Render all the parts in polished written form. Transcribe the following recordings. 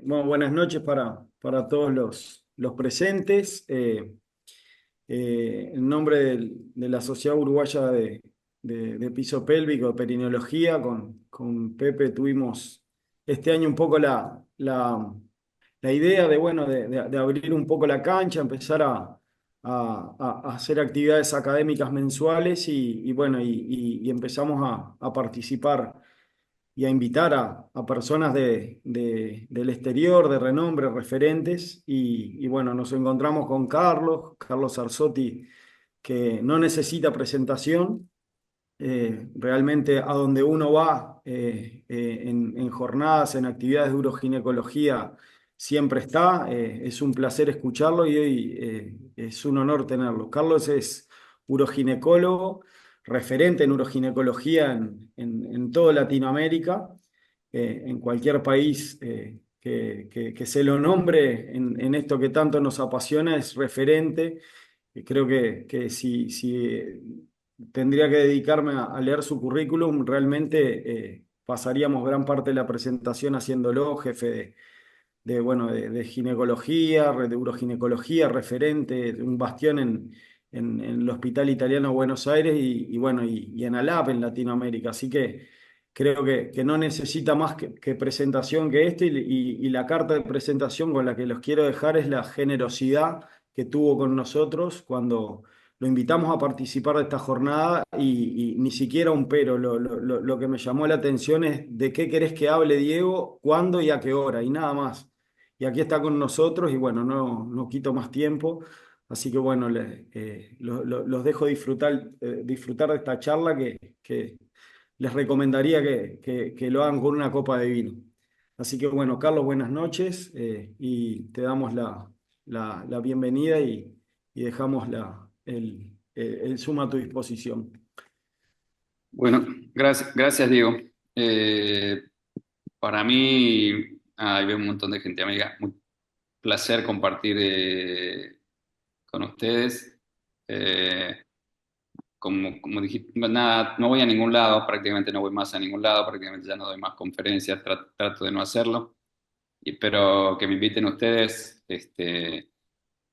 Bueno, buenas noches para todos los presentes. En nombre de la Sociedad Uruguaya de Piso Pélvico, de Perineología, con Pepe tuvimos este año un poco la idea de, bueno, de abrir un poco la cancha, empezar a hacer actividades académicas mensuales bueno, y empezamos a participar y a invitar a personas del exterior, de renombre, referentes. Y bueno, nos encontramos con Carlos Arzotti, que no necesita presentación. Realmente a donde uno va en jornadas, en actividades de uroginecología, siempre está. Es un placer escucharlo y hoy es un honor tenerlo. Carlos es uroginecólogo, referente en uroginecología en toda Latinoamérica, en cualquier país que se lo nombre en esto que tanto nos apasiona, es referente. Creo que si tendría que dedicarme a leer su currículum, realmente pasaríamos gran parte de la presentación haciéndolo, jefe bueno, de ginecología, de uroginecología, referente, un bastión en el Hospital Italiano de Buenos Aires bueno, y en ALAP en Latinoamérica. Así que creo que no necesita más que presentación que esto y la carta de presentación con la que los quiero dejar es la generosidad que tuvo con nosotros cuando lo invitamos a participar de esta jornada y ni siquiera un pero. Lo que me llamó la atención es de qué querés que hable Diego, cuándo y a qué hora, y nada más. Y aquí está con nosotros y bueno, no quito más tiempo. Así que bueno, los dejo disfrutar de esta charla que les recomendaría que lo hagan con una copa de vino. Así que bueno, Carlos, buenas noches y te damos la bienvenida y dejamos el Zoom a tu disposición. Bueno, gracias Diego. Eh, para mí, ahí veo un montón de gente amiga. Un placer compartir con ustedes. Eh, como dije, nada, no voy a ningún lado, prácticamente no voy más a ningún lado, prácticamente ya no doy más conferencias, trato de no hacerlo. Pero que me inviten ustedes,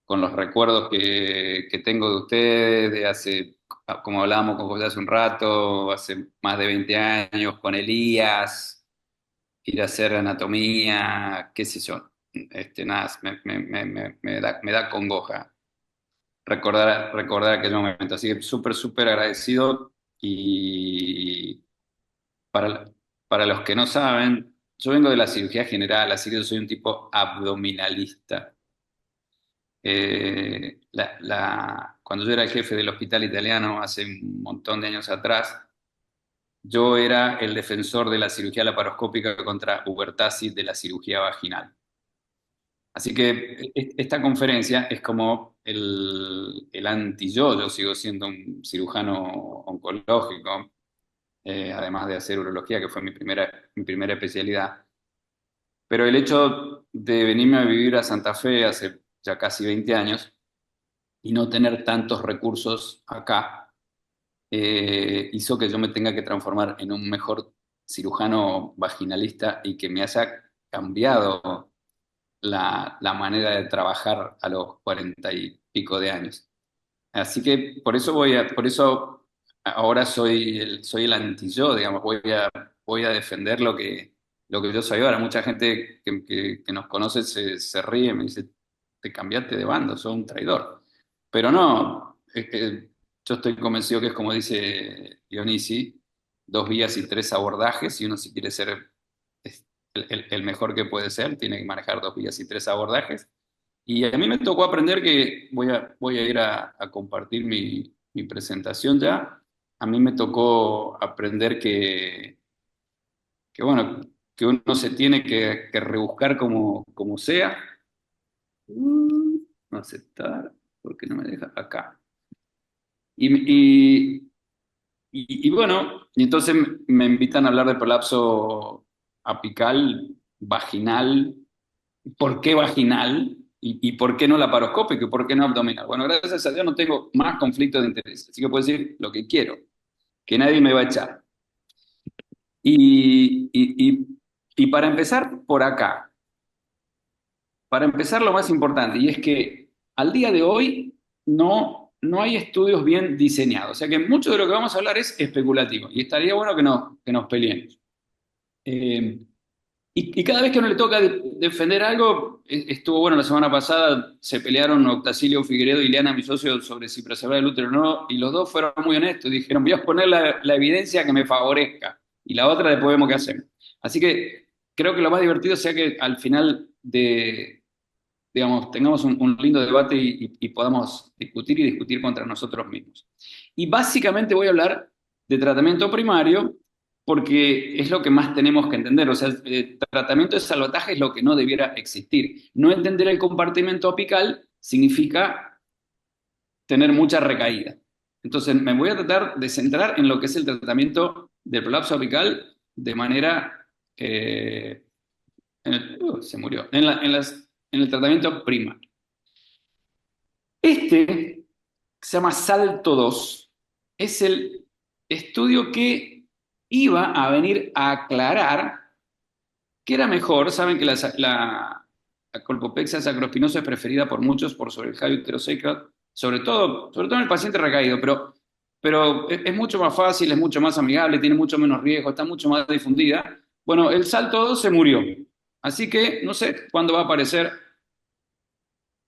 con los recuerdos que tengo de ustedes, de hace, como hablábamos con José hace un rato, hace más de 20 años, con Elías, ir a hacer anatomía, qué sé yo. Nada, me da congoja recordar aquel momento. Así que súper agradecido. Y para, para los que no saben, yo vengo de la cirugía general, así que yo soy un tipo abdominalista. Cuando yo era el jefe del hospital italiano hace un montón de años atrás, yo era el defensor de la cirugía laparoscópica contra Ubertasi de la cirugía vaginal. Así que esta conferencia es como el anti-yo. Yo sigo siendo un cirujano oncológico, además de hacer urología, que fue mi primera especialidad. Pero el hecho de venirme a vivir a Santa Fe hace ya casi 20 años y no tener tantos recursos acá, hizo que yo me tenga que transformar en un mejor cirujano vaginalista y que me haya cambiado la manera de trabajar a los 40 y pico de años. Así que por eso ahora soy el anti-yo, digamos, voy a defender lo que yo soy ahora. Mucha gente que nos conoce se ríe, me dice, te cambiaste de bando, sos un traidor. Pero no, es que yo estoy convencido que es como dice Dionisi, dos vías y tres abordajes, y uno si quiere ser el mejor que puede ser, tiene que manejar dos vías y tres abordajes. Y a mí me tocó aprender que voy a ir a compartir mi presentación ya. A mí me tocó aprender que bueno, que uno se tiene que rebuscar como sea. No aceptar, porque no me deja acá. Y, y, y bueno, y entonces me invitan a hablar de prolapso apical, vaginal. ¿Por qué vaginal? ¿Y por qué no laparoscópico? ¿Y por qué no abdominal? Bueno, gracias a Dios no tengo más conflictos de interés, así que puedo decir lo que quiero, que nadie me va a echar. Y, y, y, y para empezar por acá, para empezar, lo más importante, y es que al día de hoy no hay estudios bien diseñados. O sea que mucho de lo que vamos a hablar es especulativo, y estaría bueno que nos peleemos. Eh, y cada vez que uno le toca defender algo, estuvo bueno, la semana pasada se pelearon Octacilio Figueredo y Liana, mi socio, sobre si preservar el útero o no, y los dos fueron muy honestos, dijeron, voy a poner la evidencia que me favorezca, y la otra después vemos qué hacemos. Así que creo que lo más divertido sea que al final digamos, tengamos un lindo debate y podamos discutir y discutir contra nosotros mismos. Y básicamente voy a hablar de tratamiento primario porque es lo que más tenemos que entender. O sea, el tratamiento de salvataje es lo que no debiera existir. No entender el compartimento apical significa tener mucha recaída. Entonces, me voy a tratar de centrar en lo que es el tratamiento del prolapso apical de manera... se murió. En el tratamiento primario. Este se llama Salto 2, es el estudio que iba a venir a aclarar que era mejor. Saben que la colpopexia sacroespinosa es preferida por muchos por sobre el Javi uterosacral, sobre todo en el paciente recaído, pero es mucho más fácil, es mucho más amigable, tiene mucho menos riesgo, está mucho más difundida. Bueno, el Salto 2 se murió, así que no sé cuándo va a aparecer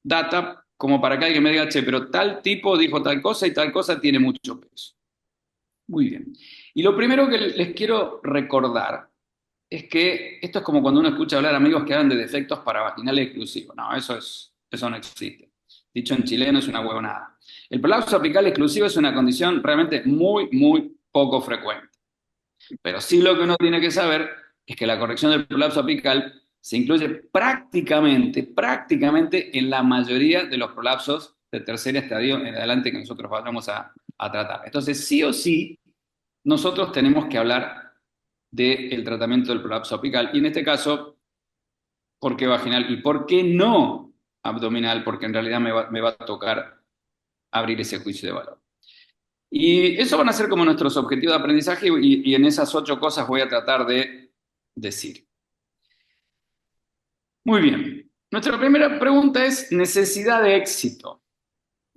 data como para que alguien me diga, che, pero tal tipo dijo tal cosa y tal cosa tiene mucho peso. Muy bien. Y lo primero que les quiero recordar es que esto es como cuando uno escucha hablar a amigos que hablan de defectos paravaginales exclusivos. No, eso no existe. Dicho en chileno es una huevonada. El prolapso apical exclusivo es una condición realmente muy, muy poco frecuente. Pero sí lo que uno tiene que saber es que la corrección del prolapso apical se incluye prácticamente en la mayoría de los prolapsos de tercer estadio en adelante que nosotros vamos a tratar. Entonces, sí o sí, nosotros tenemos que hablar del tratamiento del prolapso apical y en este caso, ¿por qué vaginal y por qué no abdominal? Porque en realidad me va a tocar abrir ese juicio de valor. Y eso van a ser como nuestros objetivos de aprendizaje y en esas 8 cosas voy a tratar de decir. Muy bien. Nuestra primera pregunta es necesidad de éxito.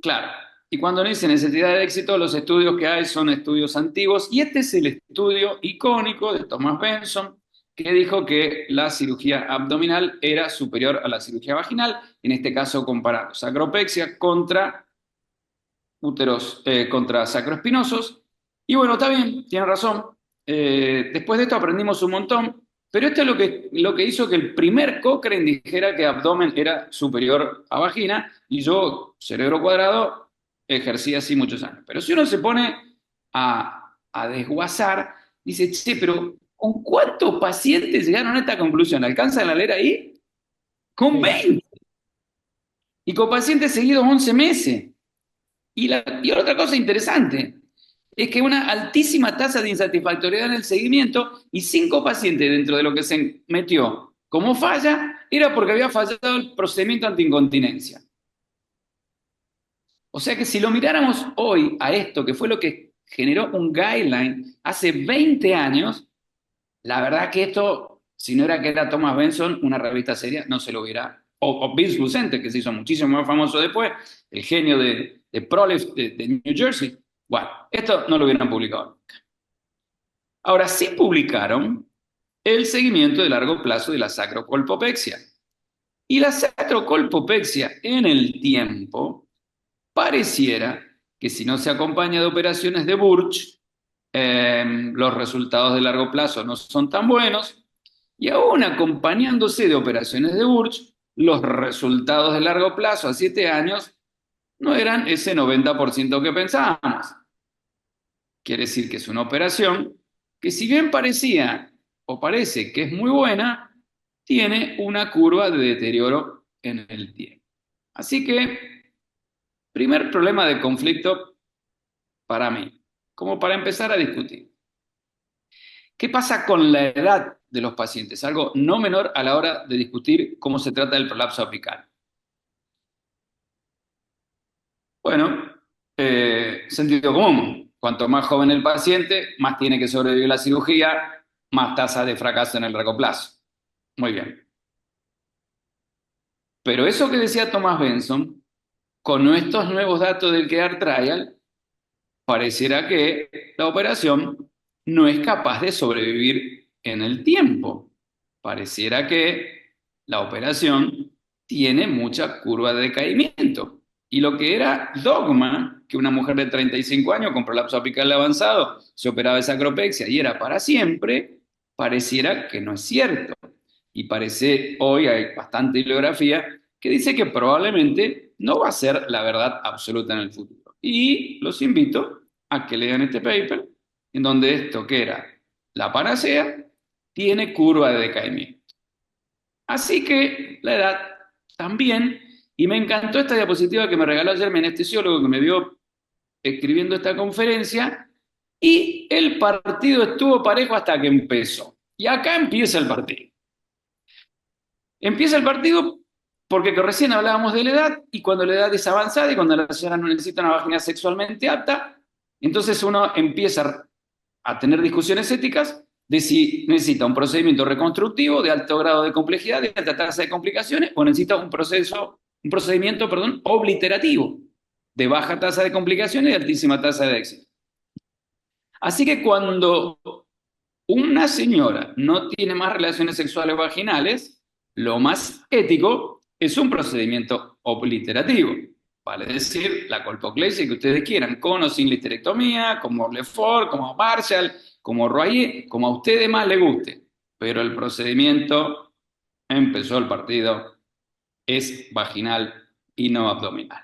Claro. Y cuando uno dice necesidad de éxito, los estudios que hay son estudios antiguos y este es el estudio icónico de Thomas Benson que dijo que la cirugía abdominal era superior a la cirugía vaginal, en este caso comparando sacropexia contra úteros, contra sacroespinosos. Y bueno, está bien, tiene razón. Después de esto aprendimos un montón, pero esto es lo que hizo que el primer Cochrane dijera que abdomen era superior a vagina, y yo, cerebro cuadrado, ejercí así muchos años. Pero si uno se pone a desguazar, dice, che, pero ¿con cuántos pacientes llegaron a esta conclusión? ¿Alcanzan a leer ahí? Con Sí. 20. Y con pacientes seguidos 11 meses. Y otra cosa interesante es que una altísima tasa de insatisfactoriedad en el seguimiento y 5 pacientes dentro de lo que se metió como falla era porque había fallado el procedimiento antiincontinencia. O sea que si lo miráramos hoy a esto, que fue lo que generó un guideline hace 20 años, la verdad que esto, si no era que era Thomas Benson, una revista seria, no se lo hubiera. O Vince Lucente, que se hizo muchísimo más famoso después, el genio de Prolif de New Jersey. Bueno, esto no lo hubieran publicado nunca. Ahora sí publicaron el seguimiento de largo plazo de la sacrocolpopexia. Y la sacrocolpopexia en el tiempo pareciera que si no se acompaña de operaciones de Burch, los resultados de largo plazo no son tan buenos, y aún acompañándose de operaciones de Burch, los resultados de largo plazo a 7 años no eran ese 90% que pensábamos. Quiere decir que es una operación que si bien parecía o parece que es muy buena, tiene una curva de deterioro en el tiempo. Así que, primer problema de conflicto para mí, como para empezar a discutir. ¿Qué pasa con la edad de los pacientes? Algo no menor a la hora de discutir cómo se trata el prolapso apical. Bueno, sentido común. Cuanto más joven el paciente, más tiene que sobrevivir la cirugía, más tasa de fracaso en el largo plazo. Muy bien. Pero eso que decía Thomas Benson, con estos nuevos datos del CARE Trial, pareciera que la operación no es capaz de sobrevivir en el tiempo. Pareciera que la operación tiene mucha curva de decaimiento. Y lo que era dogma, que una mujer de 35 años con prolapso apical avanzado se operaba de sacropexia y era para siempre, pareciera que no es cierto. Y parece, hoy hay bastante bibliografía que dice que probablemente no va a ser la verdad absoluta en el futuro. Y los invito a que lean este paper, en donde esto que era la panacea tiene curva de decaimiento. Así que la edad también, y me encantó esta diapositiva que me regaló ayer mi anestesiólogo que me vio escribiendo esta conferencia, y el partido estuvo parejo hasta que empezó. Y acá empieza el partido. Empieza el partido porque recién hablábamos de la edad, y cuando la edad es avanzada y cuando la señora no necesita una vagina sexualmente apta, entonces uno empieza a tener discusiones éticas de si necesita un procedimiento reconstructivo de alto grado de complejidad, de alta tasa de complicaciones, o necesita un procedimiento, perdón, obliterativo, de baja tasa de complicaciones y altísima tasa de éxito. Así que cuando una señora no tiene más relaciones sexuales vaginales, lo más ético es un procedimiento obliterativo. Vale decir, la colpoclesia que ustedes quieran, con o sin listerectomía, como Lefort, como Marshall, como Royer, como a ustedes más les guste. Pero el procedimiento, empezó el partido, es vaginal y no abdominal.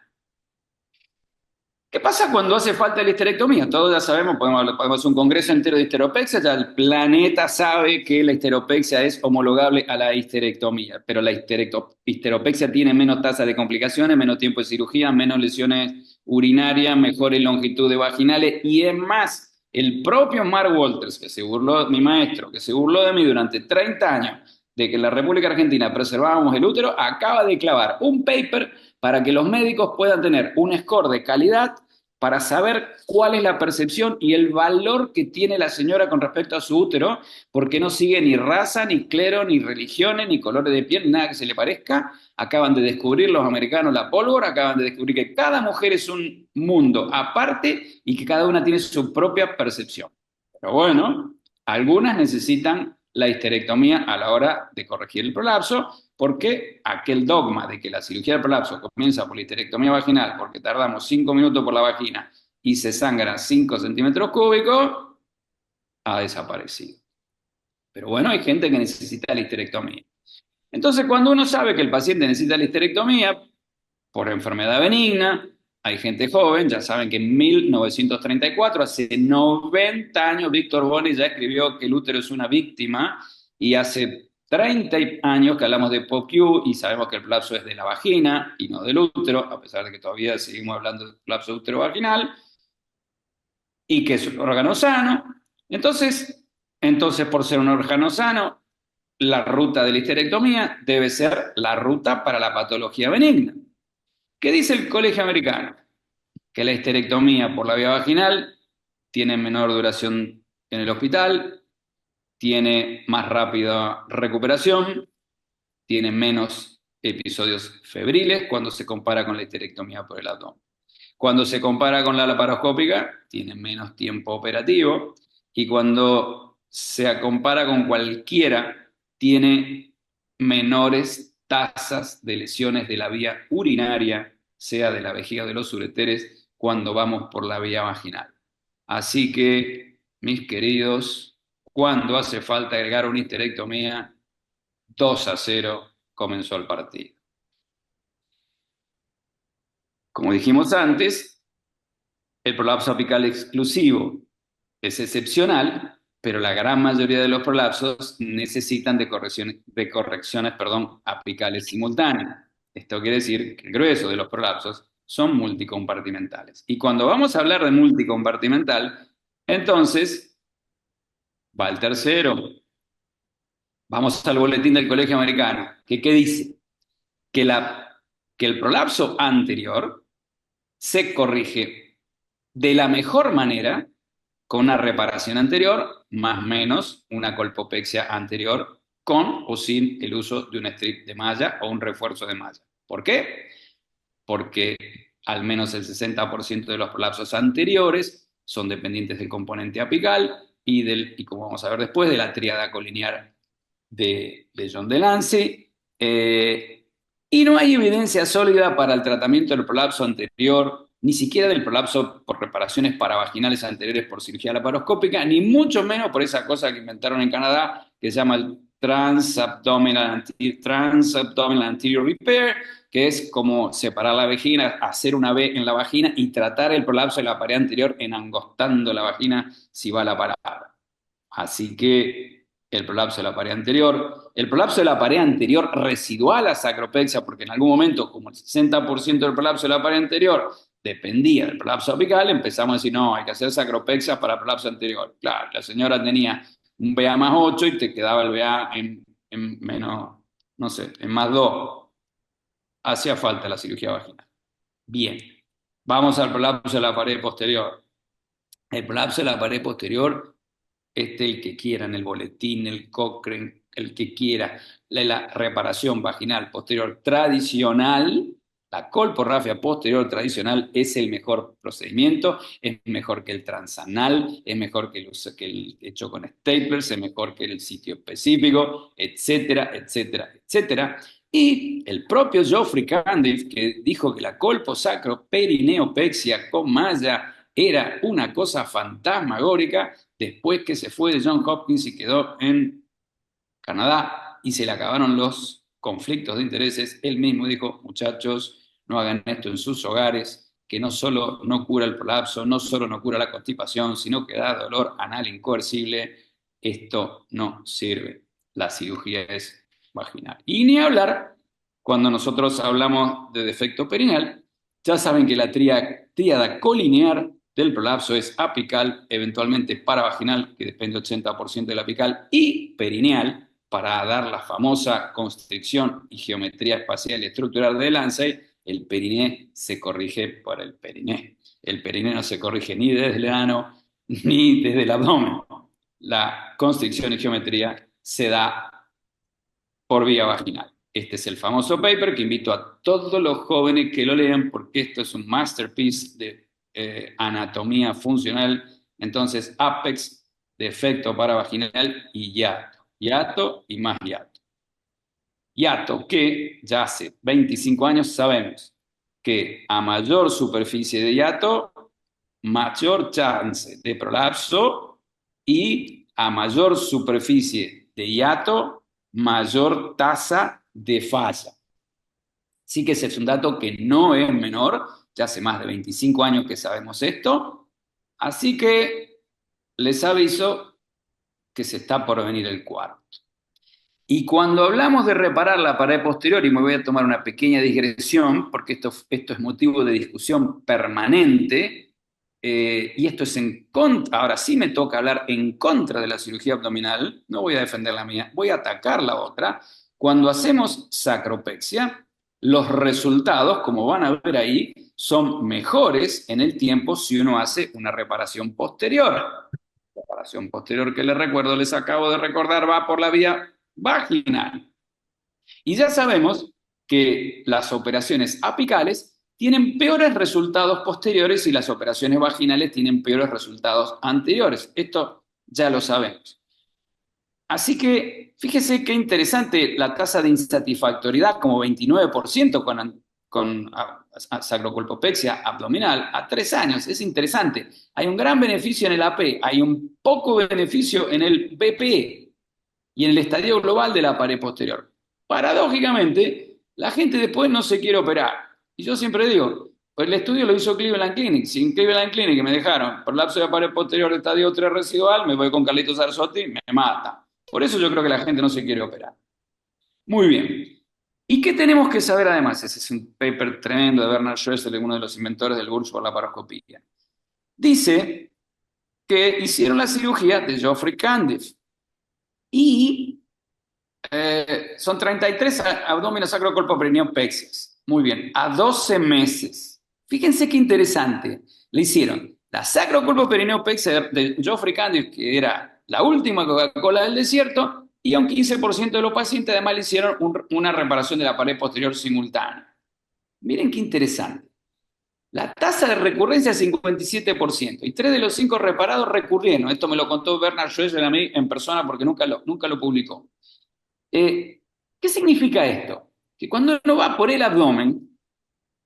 ¿Qué pasa cuando hace falta la histerectomía? Todos ya sabemos, podemos hacer un congreso entero de histeropexia, ya el planeta sabe que la histeropexia es homologable a la histerectomía, pero la histeropexia tiene menos tasa de complicaciones, menos tiempo de cirugía, menos lesiones urinarias, mejores longitudes vaginales, y es más, el propio Mark Walters, que se burló, mi maestro, que se burló de mí durante 30 años, de que en la República Argentina preservábamos el útero, acaba de clavar un paper para que los médicos puedan tener un score de calidad para saber cuál es la percepción y el valor que tiene la señora con respecto a su útero, porque no sigue ni raza, ni clero, ni religiones, ni colores de piel, nada que se le parezca. Acaban de descubrir los americanos la pólvora, acaban de descubrir que cada mujer es un mundo aparte y que cada una tiene su propia percepción. Pero bueno, algunas necesitan la histerectomía a la hora de corregir el prolapso, porque aquel dogma de que la cirugía del prolapso comienza por la histerectomía vaginal, porque tardamos 5 minutos por la vagina y se sangran 5 centímetros cúbicos, ha desaparecido. Pero bueno, hay gente que necesita la histerectomía. Entonces, cuando uno sabe que el paciente necesita la histerectomía por enfermedad benigna, hay gente joven, ya saben que en 1934, hace 90 años, Víctor Boni ya escribió que el útero es una víctima, y hace 30 años que hablamos de POCU y sabemos que el prolapso es de la vagina y no del útero, a pesar de que todavía seguimos hablando del prolapso útero-vaginal, y que es un órgano sano. Entonces, por ser un órgano sano, la ruta de la histerectomía debe ser la ruta para la patología benigna. ¿Qué dice el Colegio Americano? Que la histerectomía por la vía vaginal tiene menor duración en el hospital, tiene más rápida recuperación, tiene menos episodios febriles cuando se compara con la histerectomía por el abdomen. Cuando se compara con la laparoscópica, tiene menos tiempo operativo, y cuando se compara con cualquiera, tiene menores tasas de lesiones de la vía urinaria, sea de la vejiga o de los ureteres, cuando vamos por la vía vaginal. Así que, mis queridos, cuando hace falta agregar una histerectomía, 2-0 comenzó el partido. Como dijimos antes, el prolapso apical exclusivo es excepcional, pero la gran mayoría de los prolapsos necesitan de correcciones, apicales simultáneas. Esto quiere decir que el grueso de los prolapsos son multicompartimentales. Y cuando vamos a hablar de multicompartimental, entonces va el tercero. Vamos al boletín del Colegio Americano, que ¿qué dice? Que el prolapso anterior se corrige de la mejor manera con una reparación anterior, más o menos una colpopexia anterior, con o sin el uso de un strip de malla o un refuerzo de malla. ¿Por qué? Porque al menos el 60% de los prolapsos anteriores son dependientes del componente apical y como vamos a ver después, de la tríada colinear de John Delancey. Y no hay evidencia sólida para el tratamiento del prolapso anterior, ni siquiera del prolapso por reparaciones paravaginales anteriores por cirugía laparoscópica, ni mucho menos por esa cosa que inventaron en Canadá, que se llama el Transabdominal Anterior Repair, que es como separar la vagina, hacer una V en la vagina y tratar el prolapso de la pared anterior enangostando la vagina si va a la parada. Así que el prolapso de la pared anterior, el prolapso de la pared anterior residual a sacropexia, porque en algún momento, como el 60% del prolapso de la pared anterior dependía del prolapso apical, empezamos a decir, no, hay que hacer sacropexia para el prolapso anterior. Claro, la señora tenía un BA más 8 y te quedaba el BA en menos, no sé, en más 2. Hacía falta la cirugía vaginal. Bien, vamos al prolapso de la pared posterior. El prolapso de la pared posterior, el que quiera, en el boletín, el Cochrane, el que quiera, la reparación vaginal posterior tradicional, la colporrafia posterior tradicional es el mejor procedimiento, es mejor que el transanal, es mejor que el hecho con staplers, es mejor que el sitio específico, etcétera, etcétera, etcétera. Y el propio Geoffrey Candiff, que dijo que la colposacroperineopexia con malla era una cosa fantasmagórica, después que se fue de Johns Hopkins y quedó en Canadá y se le acabaron los conflictos de intereses, él mismo dijo, muchachos, no hagan esto en sus hogares, que no solo no cura el prolapso, no solo no cura la constipación, sino que da dolor anal incoercible, esto no sirve, la cirugía es vaginal. Y ni hablar, cuando nosotros hablamos de defecto perineal, ya saben que la tríada colinear del prolapso es apical, eventualmente paravaginal, que depende 80% del apical, y perineal, para dar la famosa constricción y geometría espacial y estructural de Delancey. El periné se corrige por el periné. El periné no se corrige ni desde el ano ni desde el abdomen. La constricción y geometría se da por vía vaginal. Este es el famoso paper que invito a todos los jóvenes que lo lean porque esto es un masterpiece de anatomía funcional. Entonces, Apex, defecto paravaginal y hiato. Hiato y más hiato. Hiato que ya hace 25 años sabemos que a mayor superficie de hiato, mayor chance de prolapso y a mayor superficie de hiato, mayor tasa de falla. Sí que ese es un dato que no es menor, ya hace más de 25 años que sabemos esto, así que les aviso que se está por venir el cuarto. Y cuando hablamos de reparar la pared posterior, y me voy a tomar una pequeña digresión, porque esto es motivo de discusión permanente, y esto es en contra, ahora sí me toca hablar en contra de la cirugía abdominal, no voy a defender la mía, voy a atacar la otra. Cuando hacemos sacropexia, los resultados, como van a ver ahí, son mejores en el tiempo si uno hace una reparación posterior. La reparación posterior que les recuerdo, les acabo de recordar, va por la vía vaginal. Y ya sabemos que las operaciones apicales tienen peores resultados posteriores y las operaciones vaginales tienen peores resultados anteriores. Esto ya lo sabemos. Así que fíjese qué interesante la tasa de insatisfactoriedad, como 29% con sacrocolpopexia abdominal a 3 años. Es interesante. Hay un gran beneficio en el AP, hay un poco beneficio en el BP y en el estadio global de la pared posterior. Paradójicamente, la gente después no se quiere operar. Y yo siempre digo, pues el estudio lo hizo Cleveland Clinic. Si en Cleveland Clinic me dejaron prolapso de la pared posterior de estadio 3 residual, me voy con Carlitos Arzotti, me mata. Por eso yo creo que la gente no se quiere operar. Muy bien. ¿Y qué tenemos que saber además? Ese es un paper tremendo de Bernard Schroesser, uno de los inventores del GURS por la laparoscopía. Dice que hicieron la cirugía de Geoffrey Candiff y son 33 abdómenes sacrocolpoperineopexias. Muy bien, a 12 meses. Fíjense qué interesante. Le hicieron la sacrocolpoperineopexia de Geoffrey Candiff, que era la última Coca-Cola del desierto, y a un 15% de los pacientes además le hicieron una reparación de la pared posterior simultánea. Miren qué interesante. La tasa de recurrencia es 57% y 3 de los 5 reparados recurrieron. Esto me lo contó Bernard Schroeder a mí en persona porque nunca lo publicó. ¿Qué significa esto? Que cuando uno va por el abdomen,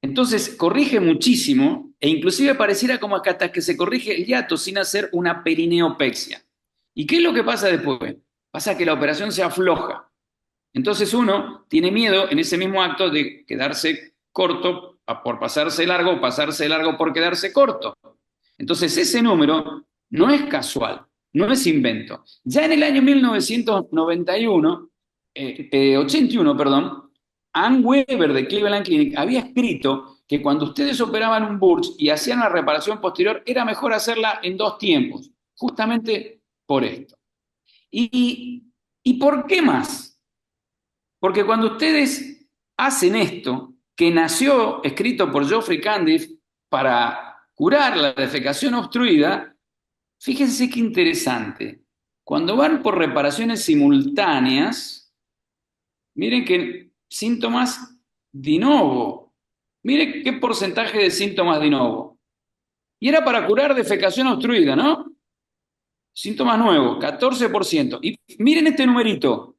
entonces corrige muchísimo e inclusive pareciera como que hasta que se corrige el hiato sin hacer una perineopexia. ¿Y qué es lo que pasa después? Pasa que la operación se afloja. Entonces uno tiene miedo en ese mismo acto de quedarse corto por pasarse largo por quedarse corto. Entonces ese número no es casual, no es invento. Ya en el año 1991, 81, perdón, Ann Weber de Cleveland Clinic había escrito que cuando ustedes operaban un burst y hacían la reparación posterior, era mejor hacerla en 2 tiempos, justamente por esto. ¿Y por qué más? Porque cuando ustedes hacen esto, que nació escrito por Geoffrey Candiff para curar la defecación obstruida, fíjense qué interesante. Cuando van por reparaciones simultáneas, miren que síntomas de novo. Miren qué porcentaje de síntomas de novo. Y era para curar defecación obstruida, ¿no? Síntomas nuevos, 14%. Y miren este numerito,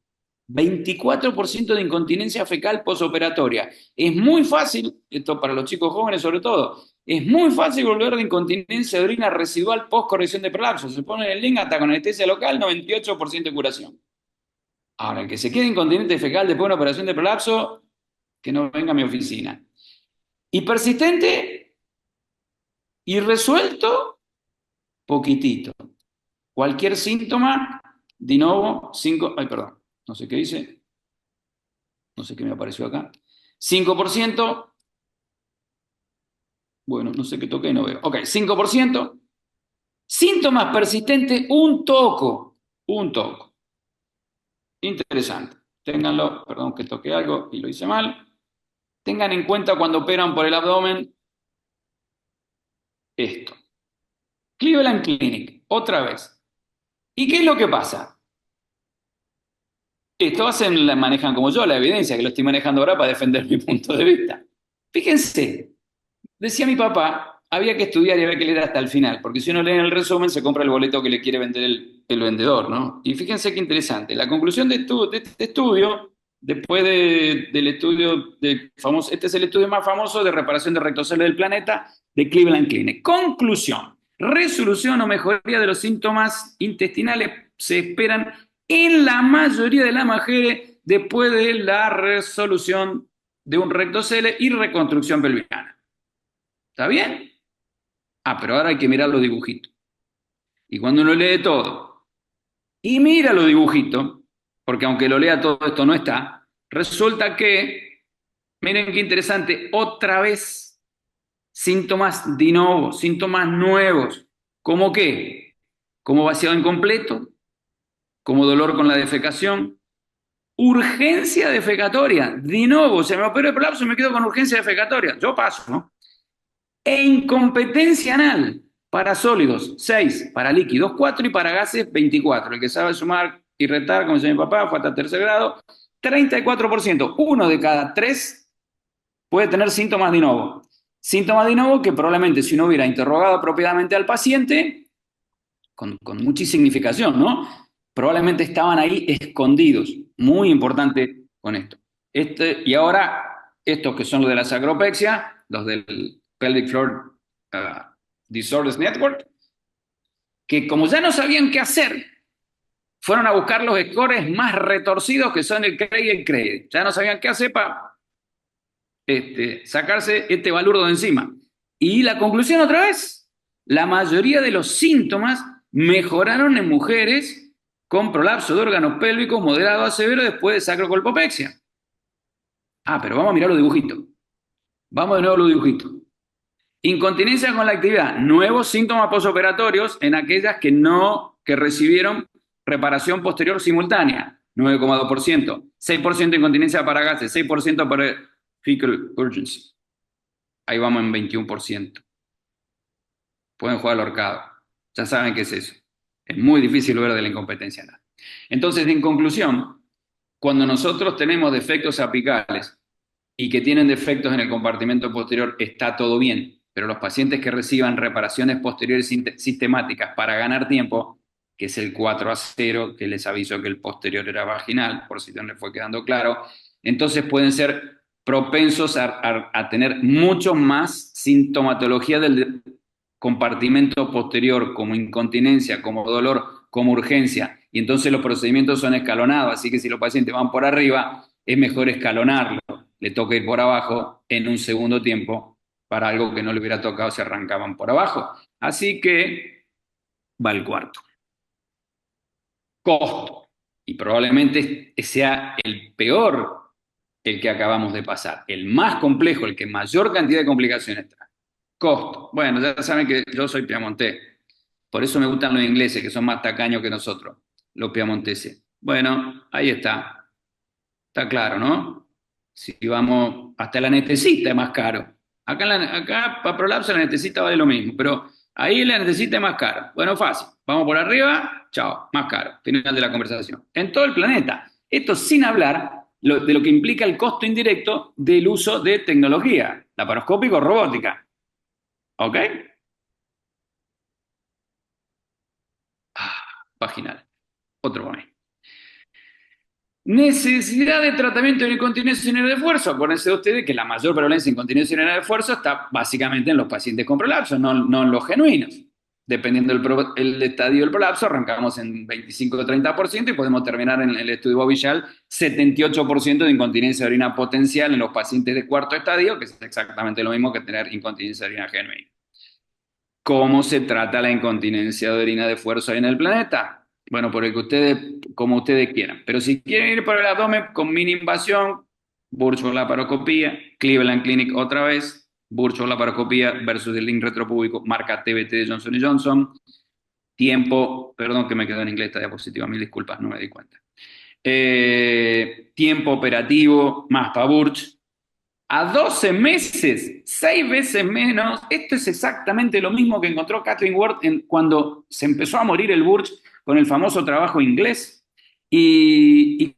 24% de incontinencia fecal posoperatoria. Es muy fácil, esto para los chicos jóvenes sobre todo, es muy fácil volver de incontinencia de orina residual post corrección de prolapso. Se pone el link hasta con anestesia local, 98% de curación. Ahora, el que se quede incontinente fecal después de una operación de prolapso, que no venga a mi oficina. Y persistente y resuelto, poquitito. Cualquier síntoma, de nuevo, 5, ay, perdón, no sé qué dice, no sé qué me apareció acá. 5%, bueno, no sé qué toqué y no veo. Ok, 5%. Síntomas persistentes, un toco, un toco. Interesante. Ténganlo, perdón que toqué algo y lo hice mal. Tengan en cuenta cuando operan por el abdomen esto. Cleveland Clinic, otra vez. ¿Y qué es lo que pasa? Esto manejan como yo la evidencia, que lo estoy manejando ahora para defender mi punto de vista. Fíjense, decía mi papá, había que estudiar y había que leer hasta el final, porque si uno lee el resumen se compra el boleto que le quiere vender el vendedor, ¿no? Y fíjense qué interesante. La conclusión de este estudio, después del estudio famoso, este es el estudio más famoso de reparación de rectocele del planeta, de Cleveland Clinic. Conclusión, resolución o mejoría de los síntomas intestinales se esperan en la mayoría de las mujeres después de la resolución de un rectocele y reconstrucción pelviana. ¿Está bien? Ah, pero ahora hay que mirar los dibujitos. Y cuando uno lee todo y mira los dibujitos, porque aunque lo lea todo esto no está, resulta que, miren qué interesante, otra vez síntomas de nuevo, síntomas nuevos. ¿Cómo qué? Como vaciado incompleto, como dolor con la defecación, urgencia defecatoria. De nuevo, se me operó el prolapso y me quedo con urgencia defecatoria. Yo paso, ¿no? E incompetencia anal para sólidos, 6, para líquidos, 4 y para gases, 24. El que sabe sumar y restar, como decía mi papá, fue hasta tercer grado, 34%. Uno de cada 3 puede tener síntomas de novo. Síntomas de novo que probablemente si uno hubiera interrogado apropiadamente al paciente, con mucha significación, ¿no? Probablemente estaban ahí escondidos. Muy importante con esto. Y ahora, estos que son los de la sacropexia, los del Pelvic Floor Disorders Network, que como ya no sabían qué hacer, fueron a buscar los scores más retorcidos que son el CRE y el CRE. Ya no sabían qué hacer para sacarse este balurdo de encima. Y la conclusión otra vez, la mayoría de los síntomas mejoraron en mujeres con prolapso de órganos pélvicos moderado a severo después de sacrocolpopexia. Ah, pero vamos a mirar los dibujitos. Vamos de nuevo a los dibujitos. Incontinencia con la actividad. Nuevos síntomas posoperatorios en aquellas que recibieron reparación posterior simultánea. 9,2%. 6% de incontinencia para gases. 6% para fecal urgency. Ahí vamos en 21%. Pueden jugar al ahorcado. Ya saben qué es eso. Es muy difícil ver de la incompetencia anal. Entonces, en conclusión, cuando nosotros tenemos defectos apicales y que tienen defectos en el compartimento posterior, está todo bien. Pero los pacientes que reciban reparaciones posteriores sistemáticas para ganar tiempo, que es el 4-0, que les aviso que el posterior era vaginal, por si no les fue quedando claro, entonces pueden ser propensos a tener mucho más sintomatología del compartimento posterior, como incontinencia, como dolor, como urgencia, y entonces los procedimientos son escalonados, así que si los pacientes van por arriba, es mejor escalonarlo, le toca ir por abajo en un segundo tiempo para algo que no le hubiera tocado si arrancaban por abajo. Así que va el cuarto. Costo. Y probablemente sea el peor el que acabamos de pasar. El más complejo, el que mayor cantidad de complicaciones trae. Costo. Bueno, ya saben que yo soy piamontés. Por eso me gustan los ingleses, que son más tacaños que nosotros, los piamonteses. Bueno, ahí está. Está claro, ¿no? Si vamos, hasta el anestesista es más caro. Acá para prolapso el anestesista vale lo mismo, pero ahí el anestesista es más caro. Bueno, fácil. Vamos por arriba, chao, más caro. Final de la conversación. En todo el planeta. Esto sin hablar de lo que implica el costo indirecto del uso de tecnología, laparoscópico, robótica. ¿Ok? Vaginal. Otro para mí. Necesidad de tratamiento de incontinencia urinaria de esfuerzo. Acuérdense ustedes que la mayor prevalencia de incontinencia urinaria de esfuerzo está básicamente en los pacientes con prolapso, no en los genuinos. Dependiendo del estadio del prolapso, arrancamos en 25 o 30% y podemos terminar en el estudio Bobillal 78% de incontinencia de orina potencial en los pacientes de cuarto estadio, que es exactamente lo mismo que tener incontinencia de orina genuina. ¿Cómo se trata la incontinencia de orina de esfuerzo en el planeta? Bueno, por el que ustedes, como ustedes quieran. Pero si quieren ir por el abdomen con mini invasión, Virtual laparoscopía, Cleveland Clinic otra vez, Virtual laparoscopía versus el link retropúbico, marca TBT de Johnson Johnson. Tiempo, perdón que me quedó en inglés esta diapositiva, mil disculpas, no me di cuenta. Tiempo operativo más para Burch, a 12 meses, 6 veces menos. Esto es exactamente lo mismo que encontró Catherine Ward cuando se empezó a morir el Burch con el famoso trabajo inglés. Y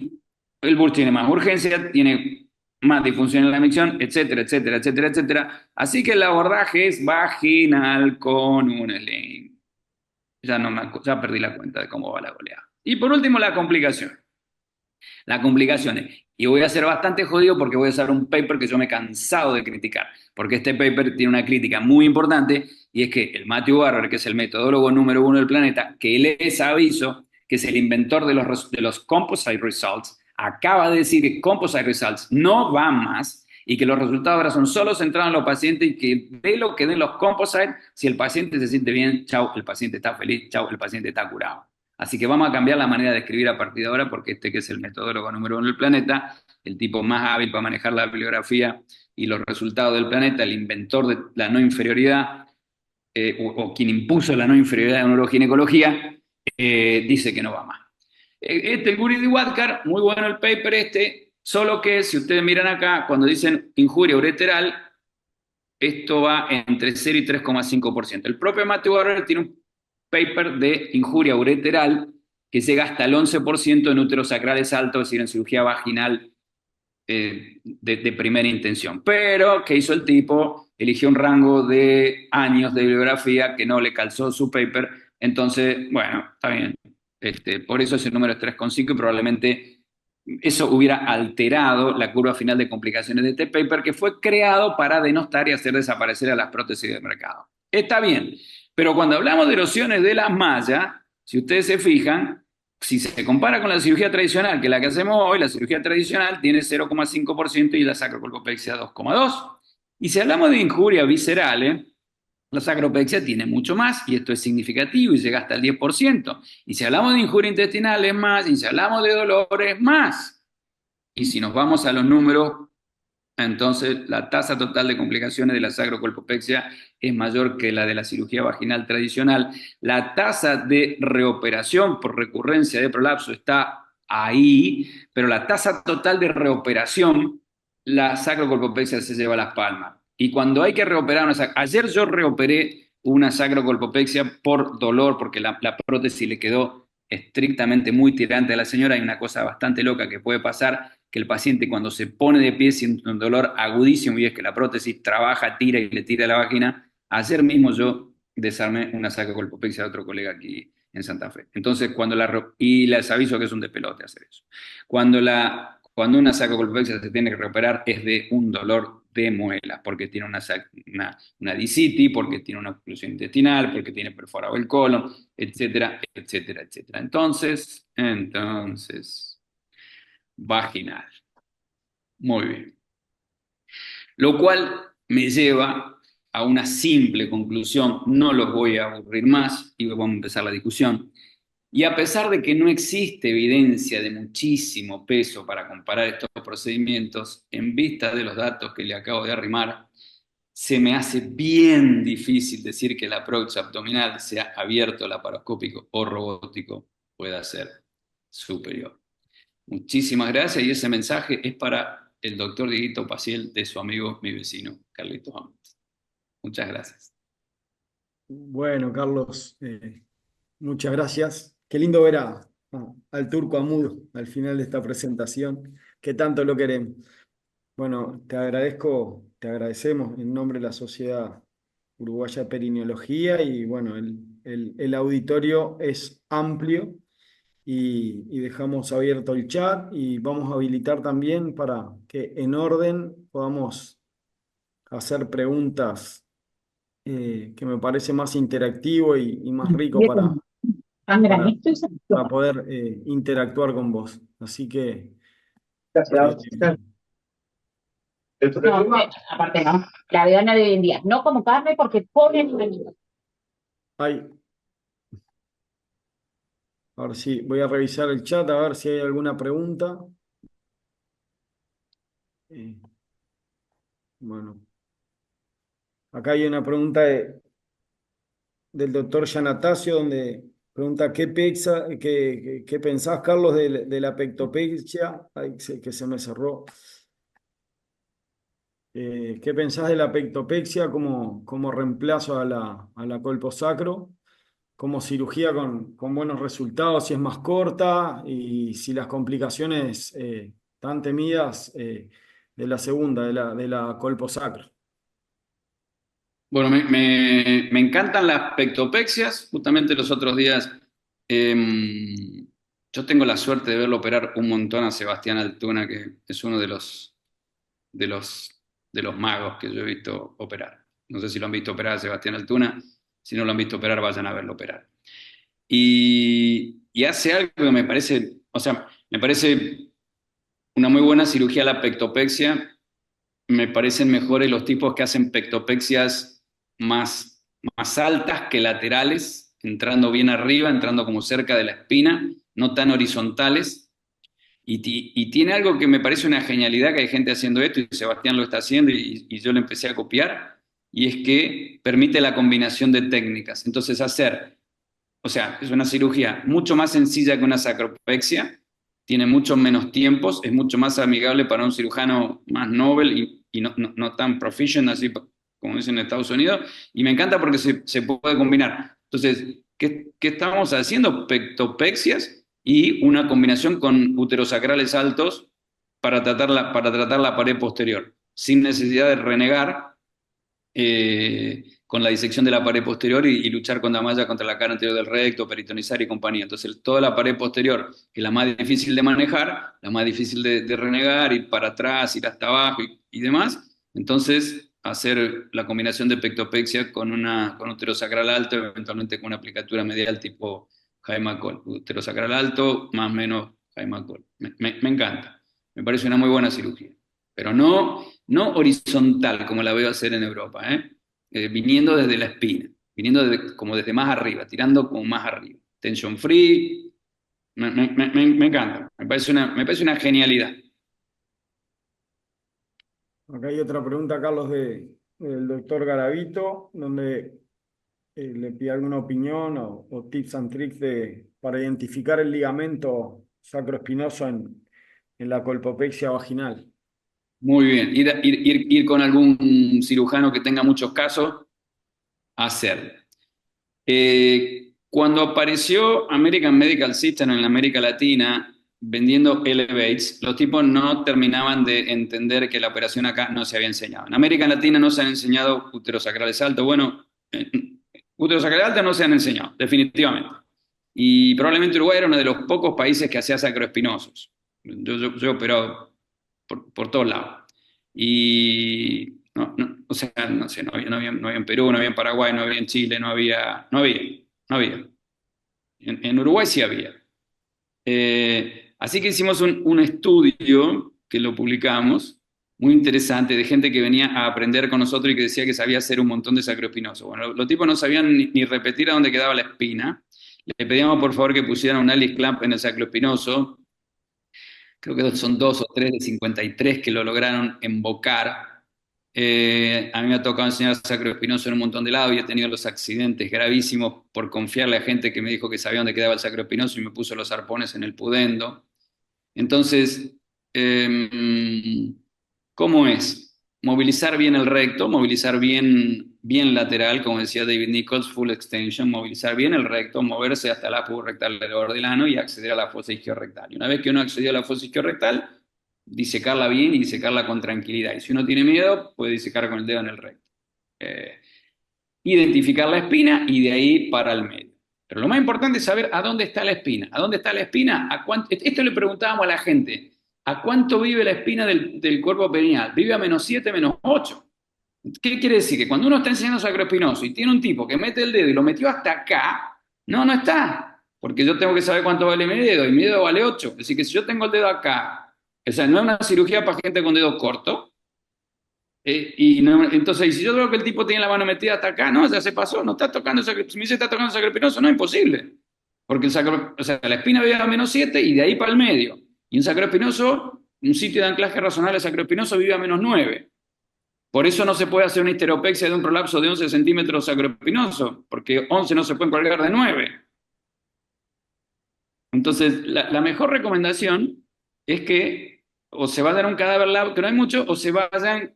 el Burch tiene más urgencia, tiene más disfunción en la micción, etcétera, etcétera, etcétera, etcétera. Así que el abordaje es vaginal con un sling. Ya perdí la cuenta de cómo va la goleada. Y por último, la complicación. Las complicaciones. Y voy a ser bastante jodido porque voy a usar un paper que yo me he cansado de criticar, porque este paper tiene una crítica muy importante y es que el Matthew Barber, que es el metodólogo número 1 del planeta, que les aviso que es el inventor de los composite results, acaba de decir que composite results no va más y que los resultados ahora son solo centrados en los pacientes y que de lo que den los composites, si el paciente se siente bien, chau, el paciente está feliz, chau, el paciente está curado. Así que vamos a cambiar la manera de escribir a partir de ahora porque este que es el metodólogo número 1 del planeta, el tipo más hábil para manejar la bibliografía y los resultados del planeta, el inventor de la no inferioridad o quien impuso la no inferioridad en uroginecología, dice que no va más. El Guri de Wadkar, muy bueno el paper este, solo que si ustedes miran acá, cuando dicen injuria ureteral, esto va entre 0 y 3,5%. El propio Matthew Barber tiene un paper de injuria ureteral que llega hasta el 11% en úteros sacrales altos, es decir, en cirugía vaginal de primera intención. Pero, ¿qué hizo el tipo? Eligió un rango de años de bibliografía que no le calzó su paper, entonces, bueno, está bien. Por eso ese número es 3,5 y probablemente eso hubiera alterado la curva final de complicaciones de este paper que fue creado para denostar y hacer desaparecer a las prótesis del mercado. Está bien, pero cuando hablamos de erosiones de las mallas, si ustedes se fijan, si se compara con la cirugía tradicional, que es la que hacemos hoy, la cirugía tradicional tiene 0,5% y la sacrocolpopexia 2,2%. Y si hablamos de injuria visceral, la sacropexia tiene mucho más y esto es significativo y llega hasta el 10%. Y si hablamos de injuria intestinal es más, y si hablamos de dolor es más. Y si nos vamos a los números, entonces la tasa total de complicaciones de la sacrocolpopexia es mayor que la de la cirugía vaginal tradicional. La tasa de reoperación por recurrencia de prolapso está ahí, pero la tasa total de reoperación, la sacrocolpopexia se lleva las palmas. Y cuando hay que reoperar ayer yo reoperé una sacrocolpopexia por dolor, porque la prótesis le quedó estrictamente muy tirante a la señora. Hay una cosa bastante loca que puede pasar, que el paciente cuando se pone de pie siente un dolor agudísimo y es que la prótesis trabaja, tira y le tira a la vagina. Ayer mismo yo desarmé una sacacolpopexia de otro colega aquí en Santa Fe. Entonces, y les aviso que es un despelote hacer eso. Cuando una sacacolpopexia se tiene que recuperar es de un dolor de muelas, porque tiene una discitis, porque tiene una oclusión intestinal, porque tiene perforado el colon, etcétera, etcétera, etcétera. Entonces, vaginal. Muy bien. Lo cual me lleva a una simple conclusión, no los voy a aburrir más y vamos a empezar la discusión. Y a pesar de que no existe evidencia de muchísimo peso para comparar estos procedimientos, en vista de los datos que le acabo de arrimar, se me hace bien difícil decir que el approach abdominal, sea abierto, laparoscópico o robótico, pueda ser superior. Muchísimas gracias y ese mensaje es para el doctor Dieguito Paciel de su amigo, mi vecino, Carlitos Gómez. Muchas gracias. Bueno, Carlos, muchas gracias. Qué lindo ver al Turco Amur al final de esta presentación, que tanto lo queremos. Bueno, te agradecemos en nombre de la Sociedad Uruguaya de Perineología y bueno, el auditorio es amplio y dejamos abierto el chat y vamos a habilitar también para que en orden podamos hacer preguntas que me parece más interactivo y más rico para, para poder interactuar con vos. Así que eh, No, aparte no. La vegana de hoy en día. No como carne porque ponen animales. hay, ahora sí, voy a revisar el chat a ver si hay alguna pregunta. Eh, bueno, acá hay una pregunta del doctor Yanatacio donde pregunta qué pensás, Carlos, de la pectopexia. Ay, que se me cerró. ¿Qué pensás de la pectopexia como reemplazo a la colposacro? Como cirugía con buenos resultados, si es más corta y si las complicaciones tan temidas de la segunda, de la colposacro. Bueno, me encantan las pectopexias. Justamente los otros días, yo tengo la suerte de verlo operar un montón a Sebastián Altuna, que es uno de los, de los magos que yo he visto operar. No sé si lo han visto operar a Sebastián Altuna. Si no lo han visto operar, vayan a verlo operar. Y hace algo que me parece, o sea, me parece una muy buena cirugía la pectopexia. Me parecen mejores los tipos que hacen pectopexias más altas que laterales, entrando bien arriba, entrando como cerca de la espina, no tan horizontales. Y tiene algo que me parece una genialidad, que hay gente haciendo esto, y Sebastián lo está haciendo, y yo lo empecé a copiar, y es que permite la combinación de técnicas. Entonces o sea, es una cirugía mucho más sencilla que una sacropexia, tiene mucho menos tiempos, es mucho más amigable para un cirujano más novel y no tan proficient, así como dicen en Estados Unidos, y me encanta porque se puede combinar. Entonces, ¿qué estamos haciendo? Pectopexias y una combinación con uterosacrales altos para tratar la pared posterior, sin necesidad de renegar con la disección de la pared posterior y luchar con la malla contra la cara anterior del recto, peritonizar y compañía. Entonces, toda la pared posterior, que es la más difícil de manejar, la más difícil de renegar, ir para atrás, ir hasta abajo y demás. Entonces, hacer la combinación de pectopexia con con uterosacral alto, eventualmente con una aplicatura medial tipo Jaime Cole. Uterosacral alto, más o menos Jaime Cole. Me encanta. Me parece una muy buena cirugía. Pero no horizontal como la veo hacer en Europa, viniendo desde la espina, viniendo como desde más arriba, tirando como más arriba. Tension free, me encanta, me parece una genialidad. Acá hay otra pregunta, Carlos, del doctor Garavito, donde le pide alguna opinión o tips and tricks para identificar el ligamento sacroespinoso en la colpopexia vaginal. Muy bien, ir con algún cirujano que tenga muchos casos, hacerlo. Cuando apareció American Medical System en la América Latina, vendiendo elevates, los tipos no terminaban de entender que la operación acá no se había enseñado. En América Latina no se han enseñado uterosacrales altos. Bueno, uterosacrales altos no se han enseñado, definitivamente. Y probablemente Uruguay era uno de los pocos países que hacía sacroespinosos. Yo he operado por todos lados. Y, o sea, no sé, no había en Perú, no había en Paraguay, no había en Chile, no había. En Uruguay sí había. Así que hicimos un estudio que lo publicamos, muy interesante, de gente que venía a aprender con nosotros y que decía que sabía hacer un montón de sacroespinosos. Bueno, los tipos no sabían ni repetir a dónde quedaba la espina. Le pedíamos por favor que pusieran un Alice clamp en el sacroespinoso. Creo que son 2 o 3 de 53 que lo lograron embocar. A mí me ha tocado enseñar sacroespinoso en un montón de lados y he tenido los accidentes gravísimos por confiarle a gente que me dijo que sabía dónde quedaba el sacroespinoso y me puso los arpones en el pudendo. Entonces, ¿cómo es? Movilizar bien el recto, movilizar bien lateral, como decía David Nichols, full extension, movilizar bien el recto, moverse hasta la apoyo rectal del ano y acceder a la fosa isquiorrectal. Y una vez que uno accedió a la fosa isquiorrectal, disecarla bien y disecarla con tranquilidad. Y si uno tiene miedo, puede disecar con el dedo en el recto. Identificar la espina y de ahí para el medio. Pero lo más importante es saber a dónde está la espina. ¿A dónde está la espina? Esto le preguntábamos a la gente. ¿A cuánto vive la espina del cuerpo perineal? Vive a -7, -8. ¿Qué quiere decir? Que cuando uno está enseñando sacroespinoso y tiene un tipo que mete el dedo y lo metió hasta acá, no está. Porque yo tengo que saber cuánto vale mi dedo y mi dedo vale 8. Es decir, que si yo tengo el dedo acá, o sea, no es una cirugía para gente con dedos cortos. Entonces, si yo veo que el tipo tiene la mano metida hasta acá, no, ya se pasó, no está tocando, si me dice está tocando sacroespinoso, no es imposible. Porque la espina vive a -7 y de ahí para el medio. Y un sacroespinoso, un sitio de anclaje razonable sacroespinoso vive a -9. Por eso no se puede hacer una histeropexia de un prolapso de 11 centímetros sacroespinoso, porque 11 no se pueden colgar de 9. Entonces, la mejor recomendación es que o se vayan a un cadáver lab, que no hay mucho, o se vayan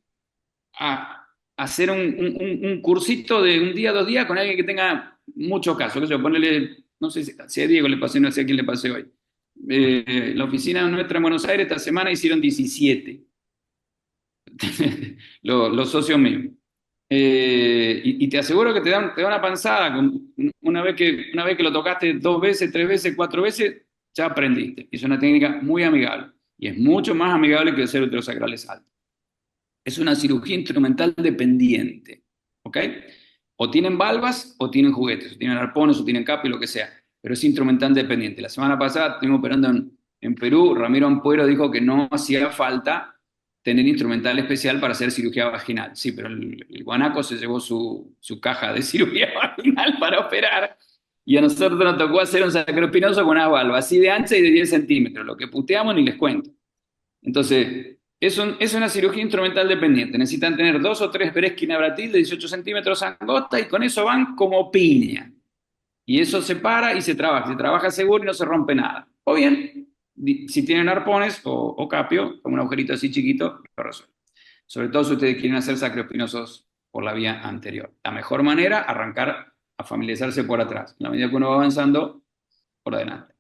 a hacer un cursito de un día, 2 días con alguien que tenga mucho caso. Que yo, ponele, no sé si a Diego le pasé, no sé a quién le pasé hoy. La oficina nuestra en Buenos Aires esta semana hicieron 17. Los socios míos. Y te aseguro que te da una panzada. Una vez que lo tocaste 2 veces, 3 veces, 4 veces, ya aprendiste. Es una técnica muy amigable. Y es mucho más amigable que hacer uterosacrales altos. Es una cirugía instrumental dependiente. ¿Ok? O tienen valvas o tienen juguetes, o tienen arpones o tienen capi, lo que sea. Pero es instrumental dependiente. La semana pasada estuvimos operando en Perú. Ramiro Ampuero dijo que no hacía falta tener instrumental especial para hacer cirugía vaginal. Sí, pero el guanaco se llevó su caja de cirugía vaginal para operar y a nosotros nos tocó hacer un sacroespinoso con una valva así de ancha y de 10 centímetros. Lo que puteamos ni les cuento. Entonces, es una cirugía instrumental dependiente. Necesitan tener 2 o 3 Breskin Abratil de 18 centímetros angosta y con eso van como piña. Y eso se para y se trabaja seguro y no se rompe nada. O bien, si tienen arpones o capio, con un agujerito así chiquito, lo resuelven. Sobre todo si ustedes quieren hacer sacroespinosos por la vía anterior. La mejor manera, arrancar a familiarizarse por atrás. En la medida que uno va avanzando, por adelante.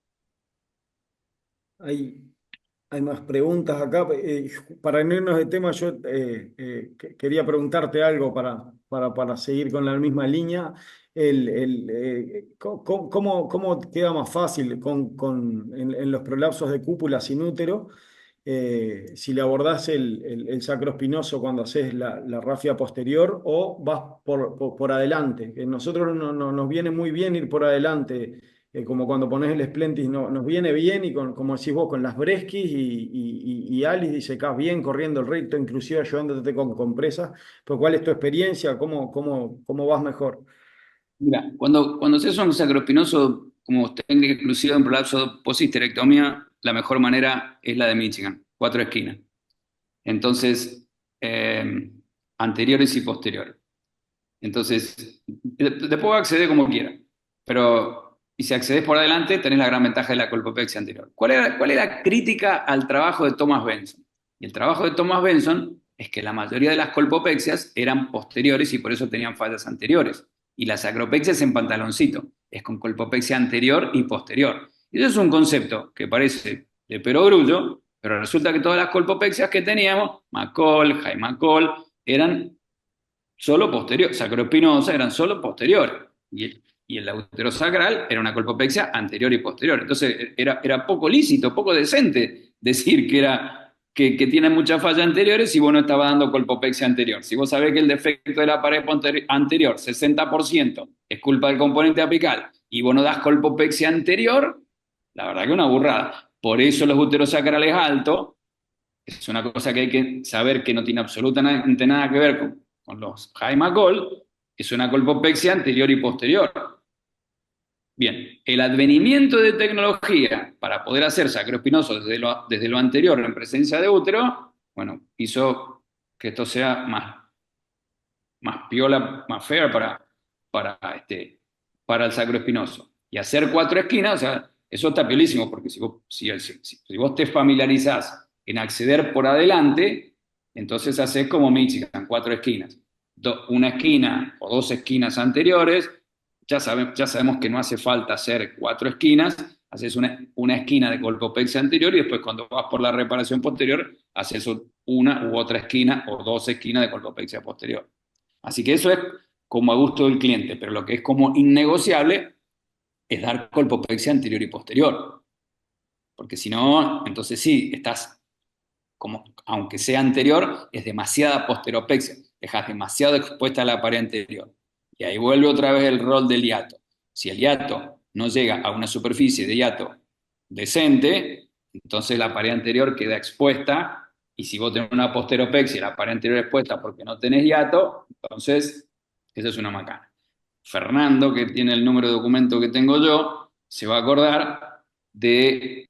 Hay más preguntas acá. Para no irnos de tema, yo quería preguntarte algo para seguir con la misma línea. ¿Cómo queda más fácil en los prolapsos de cúpula sin útero? Si le abordás el sacroespinoso cuando haces la rafia posterior o vas por adelante. Que nosotros nos viene muy bien ir por adelante, como cuando pones el Splentis, nos viene bien y como decís vos, con las Breskis y Alice disecás bien, corriendo el recto, inclusive ayudándote con compresas. Pero ¿cuál es tu experiencia? ¿Cómo vas mejor? Mira, cuando se hace un sacroespinoso como técnica exclusiva en prolapso post-histerectomía, la mejor manera es la de Michigan, 4 esquinas. Entonces, anteriores y posteriores. Entonces, después acceder como quiera. Pero, y si accedes por adelante, tenés la gran ventaja de la colpopexia anterior. ¿Cuál es la crítica al trabajo de Thomas Benson? Y el trabajo de Thomas Benson es que la mayoría de las colpopexias eran posteriores y por eso tenían fallas anteriores. Y la sacropexia es en pantaloncito, es con colpopexia anterior y posterior. Y eso es un concepto que parece de perogrullo, pero resulta que todas las colpopexias que teníamos, McCall, High McCall, eran solo posteriores, sacroespinosa eran solo posteriores, y el uterosacral era una colpopexia anterior y posterior. Entonces era poco lícito, poco decente decir que tiene muchas fallas anteriores si vos no estabas dando colpopexia anterior. Si vos sabés que el defecto de la pared anterior, 60%, es culpa del componente apical, y vos no das colpopexia anterior, la verdad que es una burrada. Por eso los uterosacrales altos es una cosa que hay que saber que no tiene absolutamente nada que ver con los high McCall, es una colpopexia anterior y posterior. Bien, el advenimiento de tecnología para poder hacer sacroespinoso desde lo anterior en presencia de útero, bueno, hizo que esto sea más piola, más fair para el sacroespinoso. Y hacer 4 esquinas, o sea, eso está piolísimo, porque si vos te familiarizás en acceder por adelante, entonces haces como Michigan, 4 esquinas. Una esquina o 2 esquinas anteriores, ya sabemos que no hace falta hacer 4 esquinas, haces una esquina de colpopexia anterior y después cuando vas por la reparación posterior, haces una u otra esquina o 2 esquinas de colpopexia posterior. Así que eso es como a gusto del cliente, pero lo que es como innegociable es dar colpopexia anterior y posterior. Porque si no, entonces sí, estás como, aunque sea anterior, es demasiada posteropexia, dejas demasiado expuesta a la pared anterior. Y ahí vuelve otra vez el rol del hiato. Si el hiato no llega a una superficie de hiato decente, entonces la pared anterior queda expuesta, y si vos tenés una posteropexia y la pared anterior expuesta porque no tenés hiato, entonces esa es una macana. Fernando, que tiene el número de documento que tengo yo, se va a acordar de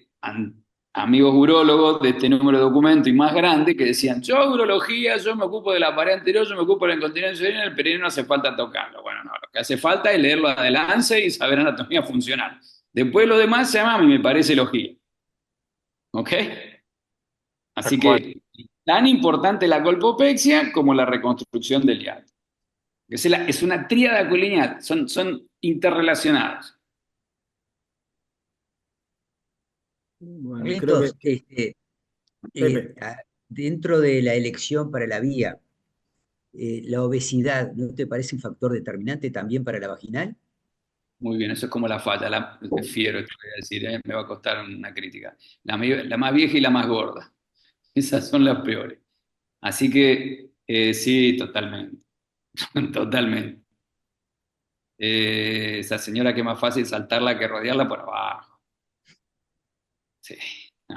amigos urólogos de este número de documento y más grande que decían, yo urología, yo me ocupo de la pared anterior, yo me ocupo de la incontinencia urinaria, el perineo no hace falta tocarlo. Bueno, no, lo que hace falta es leerlo adelante y saber anatomía funcional. Después lo demás se llama, a mí me parece logía. ¿Ok? Así que tan importante la colpopexia como la reconstrucción del hiato. Es una tríada aculineal, son interrelacionados. Bueno, creo Carlitos, que Pepe. dentro de la elección para la vía, la obesidad, ¿no te parece un factor determinante también para la vaginal? Muy bien, eso es como la falla, el fiero, te voy a decir, me va a costar una crítica. La más vieja y la más gorda. Esas son las peores. Así que sí, totalmente. Totalmente. Esa señora que es más fácil saltarla que rodearla por abajo. Sí. No.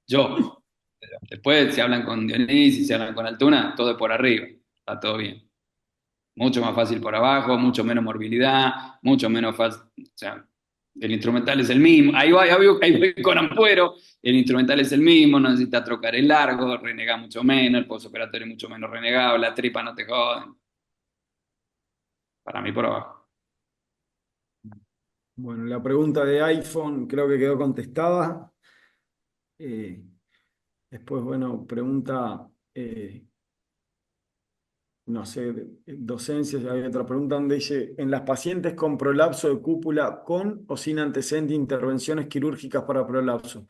Yo. Después, si hablan con Dionisio, si hablan con Altuna, todo es por arriba. Está todo bien. Mucho más fácil por abajo, mucho menos morbilidad, mucho menos fácil. O sea, el instrumental es el mismo. Ahí voy con Ampuero. El instrumental es el mismo, no necesita trocar el largo, renega mucho menos, el postoperatorio es mucho menos renegado, la tripa no te joden. Para mí por abajo. Bueno, la pregunta de iPhone creo que quedó contestada. Eh, Después, bueno, pregunta, no sé, docencia, hay otra pregunta donde dice, en las pacientes con prolapso de cúpula, con o sin antecedente de intervenciones quirúrgicas para prolapso,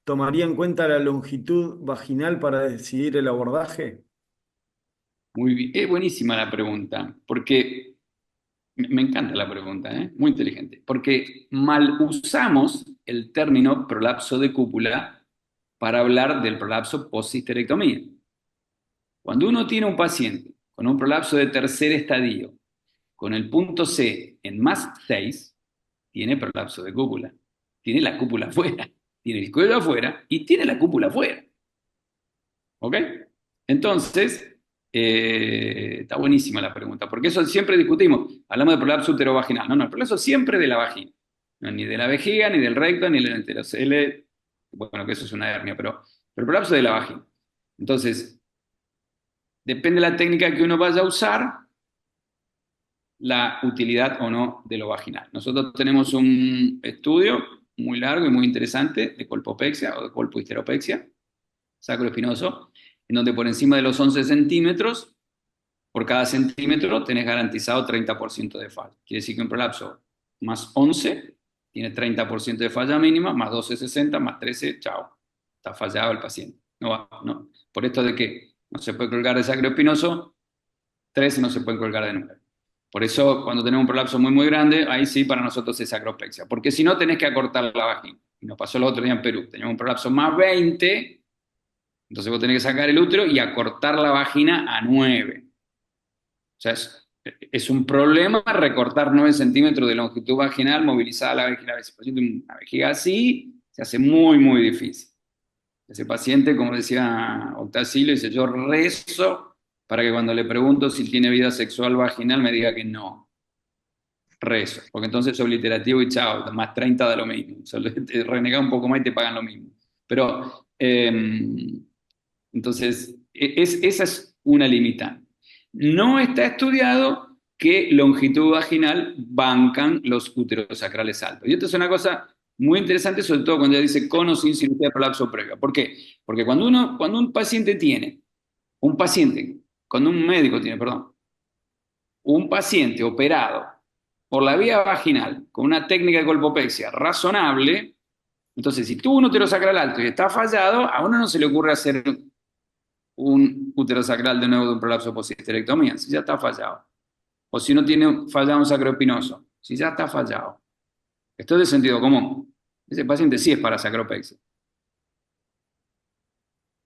¿tomaría en cuenta la longitud vaginal para decidir el abordaje? Muy bien. Es buenísima la pregunta, porque me encanta la pregunta, muy inteligente, porque mal usamos el término prolapso de cúpula para hablar del prolapso post-histerectomía. Cuando uno tiene un paciente con un prolapso de tercer estadio, con el punto C en +6, tiene prolapso de cúpula. Tiene la cúpula afuera, tiene el cuello afuera y tiene la cúpula afuera. ¿Ok? Entonces, está buenísima la pregunta, porque eso siempre discutimos. Hablamos de prolapso uterovaginal. No, el prolapso siempre de la vagina. No, ni de la vejiga, ni del recto, ni del enterocele. Bueno, que eso es una hernia, pero el prolapso de la vagina. Entonces, depende de la técnica que uno vaya a usar, la utilidad o no de lo vaginal. Nosotros tenemos un estudio muy largo y muy interesante de colpopexia o de colpohisteropexia, sacroespinoso, en donde por encima de los 11 centímetros, por cada centímetro tenés garantizado 30% de fallo. Quiere decir que un prolapso más 11 tiene 30% de falla mínima, más 12, 60, más 13, chao. Está fallado el paciente. No va, no. Por esto de que no se puede colgar de sacro espinoso, 13 no se puede colgar de 9. Por eso, cuando tenemos un prolapso muy, muy grande, ahí sí para nosotros es sacropexia. Porque si no, tenés que acortar la vagina. Y nos pasó el otro día en Perú. Teníamos un prolapso más 20, entonces vos tenés que sacar el útero y acortar la vagina a 9. O sea, es un problema recortar 9 centímetros de longitud vaginal movilizada a la vejiga. Si el paciente tiene una vejiga así, se hace muy, muy difícil. Ese paciente, como decía Octacilio, dice, yo rezo para que cuando le pregunto si tiene vida sexual vaginal me diga que no. Rezo, porque entonces es obliterativo y chao, más 30 da lo mismo. O sea, te renegás un poco más y te pagan lo mismo. Pero, entonces, esa es una limitante. No está estudiado qué longitud vaginal bancan los úteros sacrales altos. Y esto es una cosa muy interesante, sobre todo cuando ya dice con o sin cirugía de prolapso previo. ¿Por qué? Porque cuando un paciente tiene, cuando un médico tiene, perdón, un paciente operado por la vía vaginal con una técnica de colpopexia razonable, entonces si tuvo un útero sacral alto y está fallado, a uno no se le ocurre hacer un útero sacral de nuevo de un prolapso post-histerectomía, si ya está fallado. O si no tiene fallado un sacroespinoso, si ya está fallado. Esto es de sentido común. Ese paciente sí es para sacropexia.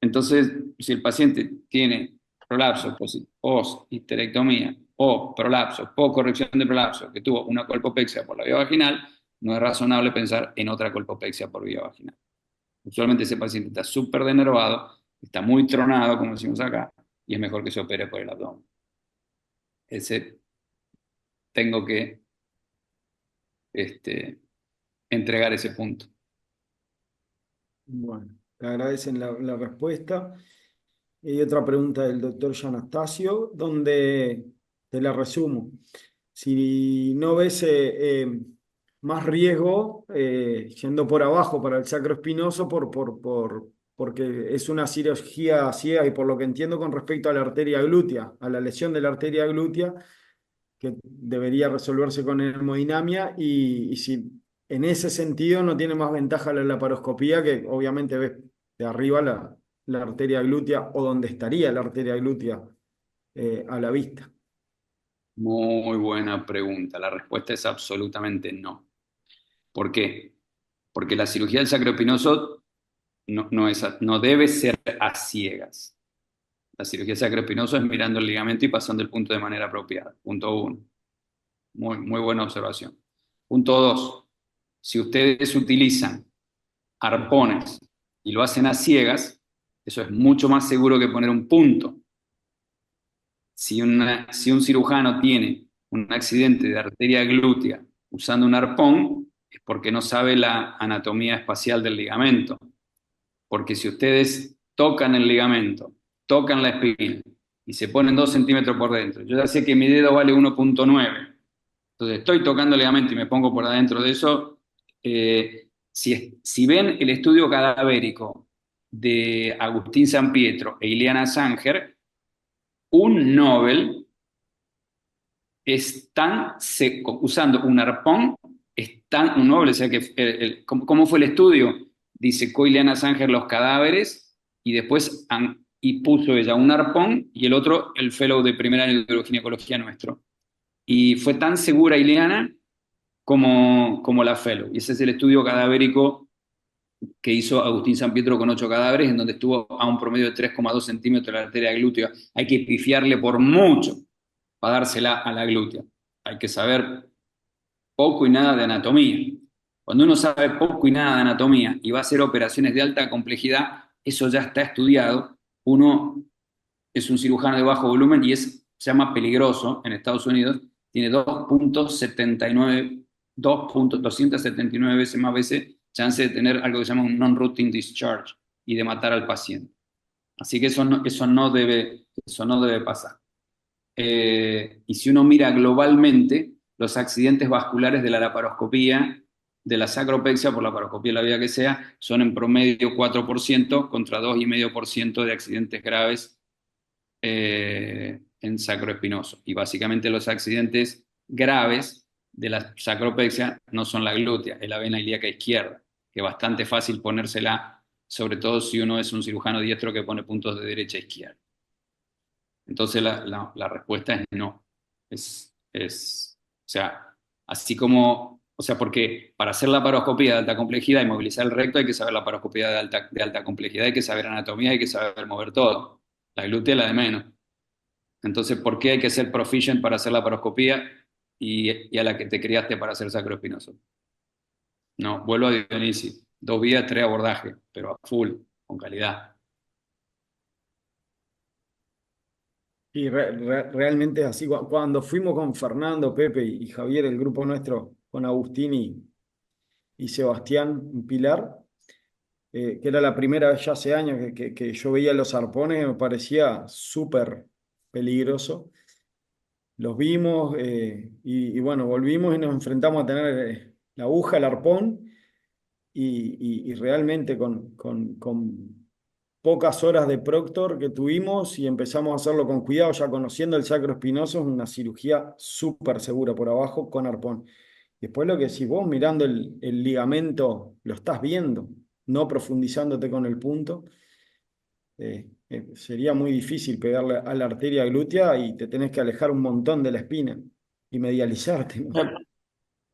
Entonces, si el paciente tiene prolapso post-histerectomía o prolapso, corrección de prolapso, que tuvo una colpopexia por la vía vaginal, no es razonable pensar en otra colpopexia por vía vaginal. Usualmente ese paciente está súper denervado, está muy tronado, como decimos acá, y es mejor que se opere por el abdomen. Tengo que entregar ese punto. Bueno, te agradecen la respuesta. Y otra pregunta del doctor Gianastasio, donde te la resumo. Si no ves más riesgo yendo por abajo para el sacroespinoso porque es una cirugía ciega y por lo que entiendo con respecto a la arteria glútea, a la lesión de la arteria glútea, que debería resolverse con hemodinamia y si en ese sentido no tiene más ventaja la laparoscopía, que obviamente ves de arriba la arteria glútea o donde estaría la arteria glútea a la vista. Muy buena pregunta. La respuesta es absolutamente no. ¿Por qué? Porque la cirugía del sacroespinoso no debe ser a ciegas. La cirugía del sacroespinoso es mirando el ligamento y pasando el punto de manera apropiada. Punto 1. Muy, muy buena observación. Punto 2. Si ustedes utilizan arpones y lo hacen a ciegas, eso es mucho más seguro que poner un punto. Si un cirujano tiene un accidente de arteria glútea usando un arpón, es porque no sabe la anatomía espacial del ligamento. Porque si ustedes tocan el ligamento, tocan la espina y se ponen 2 centímetros por dentro, yo ya sé que mi dedo vale 1,9. Entonces estoy tocando el ligamento y me pongo por adentro de eso. Si ven el estudio cadavérico de Agustín Sampietro e Ileana Sanger, un Nobel usando un arpón, un Nobel, o sea que, ¿cómo fue el estudio? Disecó Ileana Sanger los cadáveres y después y puso ella un arpón y el otro el fellow de primer año de uroginecología nuestro. Y fue tan segura Ileana como la fellow. Y ese es el estudio cadavérico que hizo Agustín Sampietro con 8 cadáveres, en donde estuvo a un promedio de 3,2 centímetros de la arteria glútea. Hay que pifiarle por mucho para dársela a la glútea. Hay que saber poco y nada de anatomía. Cuando uno sabe poco y nada de anatomía y va a hacer operaciones de alta complejidad, eso ya está estudiado. Uno es un cirujano de bajo volumen y se llama peligroso en Estados Unidos. Tiene 279 veces más chance de tener algo que se llama un non-routine discharge y de matar al paciente. Así que eso no debe pasar. Y si uno mira globalmente, los accidentes vasculares de la laparoscopía, de la sacropexia por laparoscopía de la vía que sea, son en promedio 4% contra 2,5% de accidentes graves en sacroespinoso. Y básicamente los accidentes graves de la sacropexia no son la glútea, es la vena ilíaca izquierda, que es bastante fácil ponérsela, sobre todo si uno es un cirujano diestro que pone puntos de derecha a izquierda. Entonces la respuesta es no. O sea, así como, o sea, porque para hacer la paroscopía de alta complejidad y movilizar el recto hay que saber la paroscopía de alta complejidad, hay que saber anatomía, hay que saber mover todo. La glútea es la de menos. Entonces, ¿por qué hay que ser proficient para hacer la paroscopía y a la que te criaste para hacer sacroespinoso? No, vuelvo a Dionisi. 2 vías, 3 abordajes, pero a full, con calidad. Y realmente es así. Cuando fuimos con Fernando, Pepe y Javier, el grupo nuestro, con Agustín y Sebastián Pilar, que era la primera vez ya hace años que yo veía los arpones, me parecía súper peligroso. Los vimos y bueno, volvimos y nos enfrentamos a tener la aguja, el arpón y realmente con pocas horas de proctor que tuvimos y empezamos a hacerlo con cuidado, ya conociendo el sacro espinoso, es una cirugía súper segura por abajo con arpón. Después lo que si vos mirando el ligamento lo estás viendo, no profundizándote con el punto, sería muy difícil pegarle a la arteria glútea y te tenés que alejar un montón de la espina y medializarte, ¿no?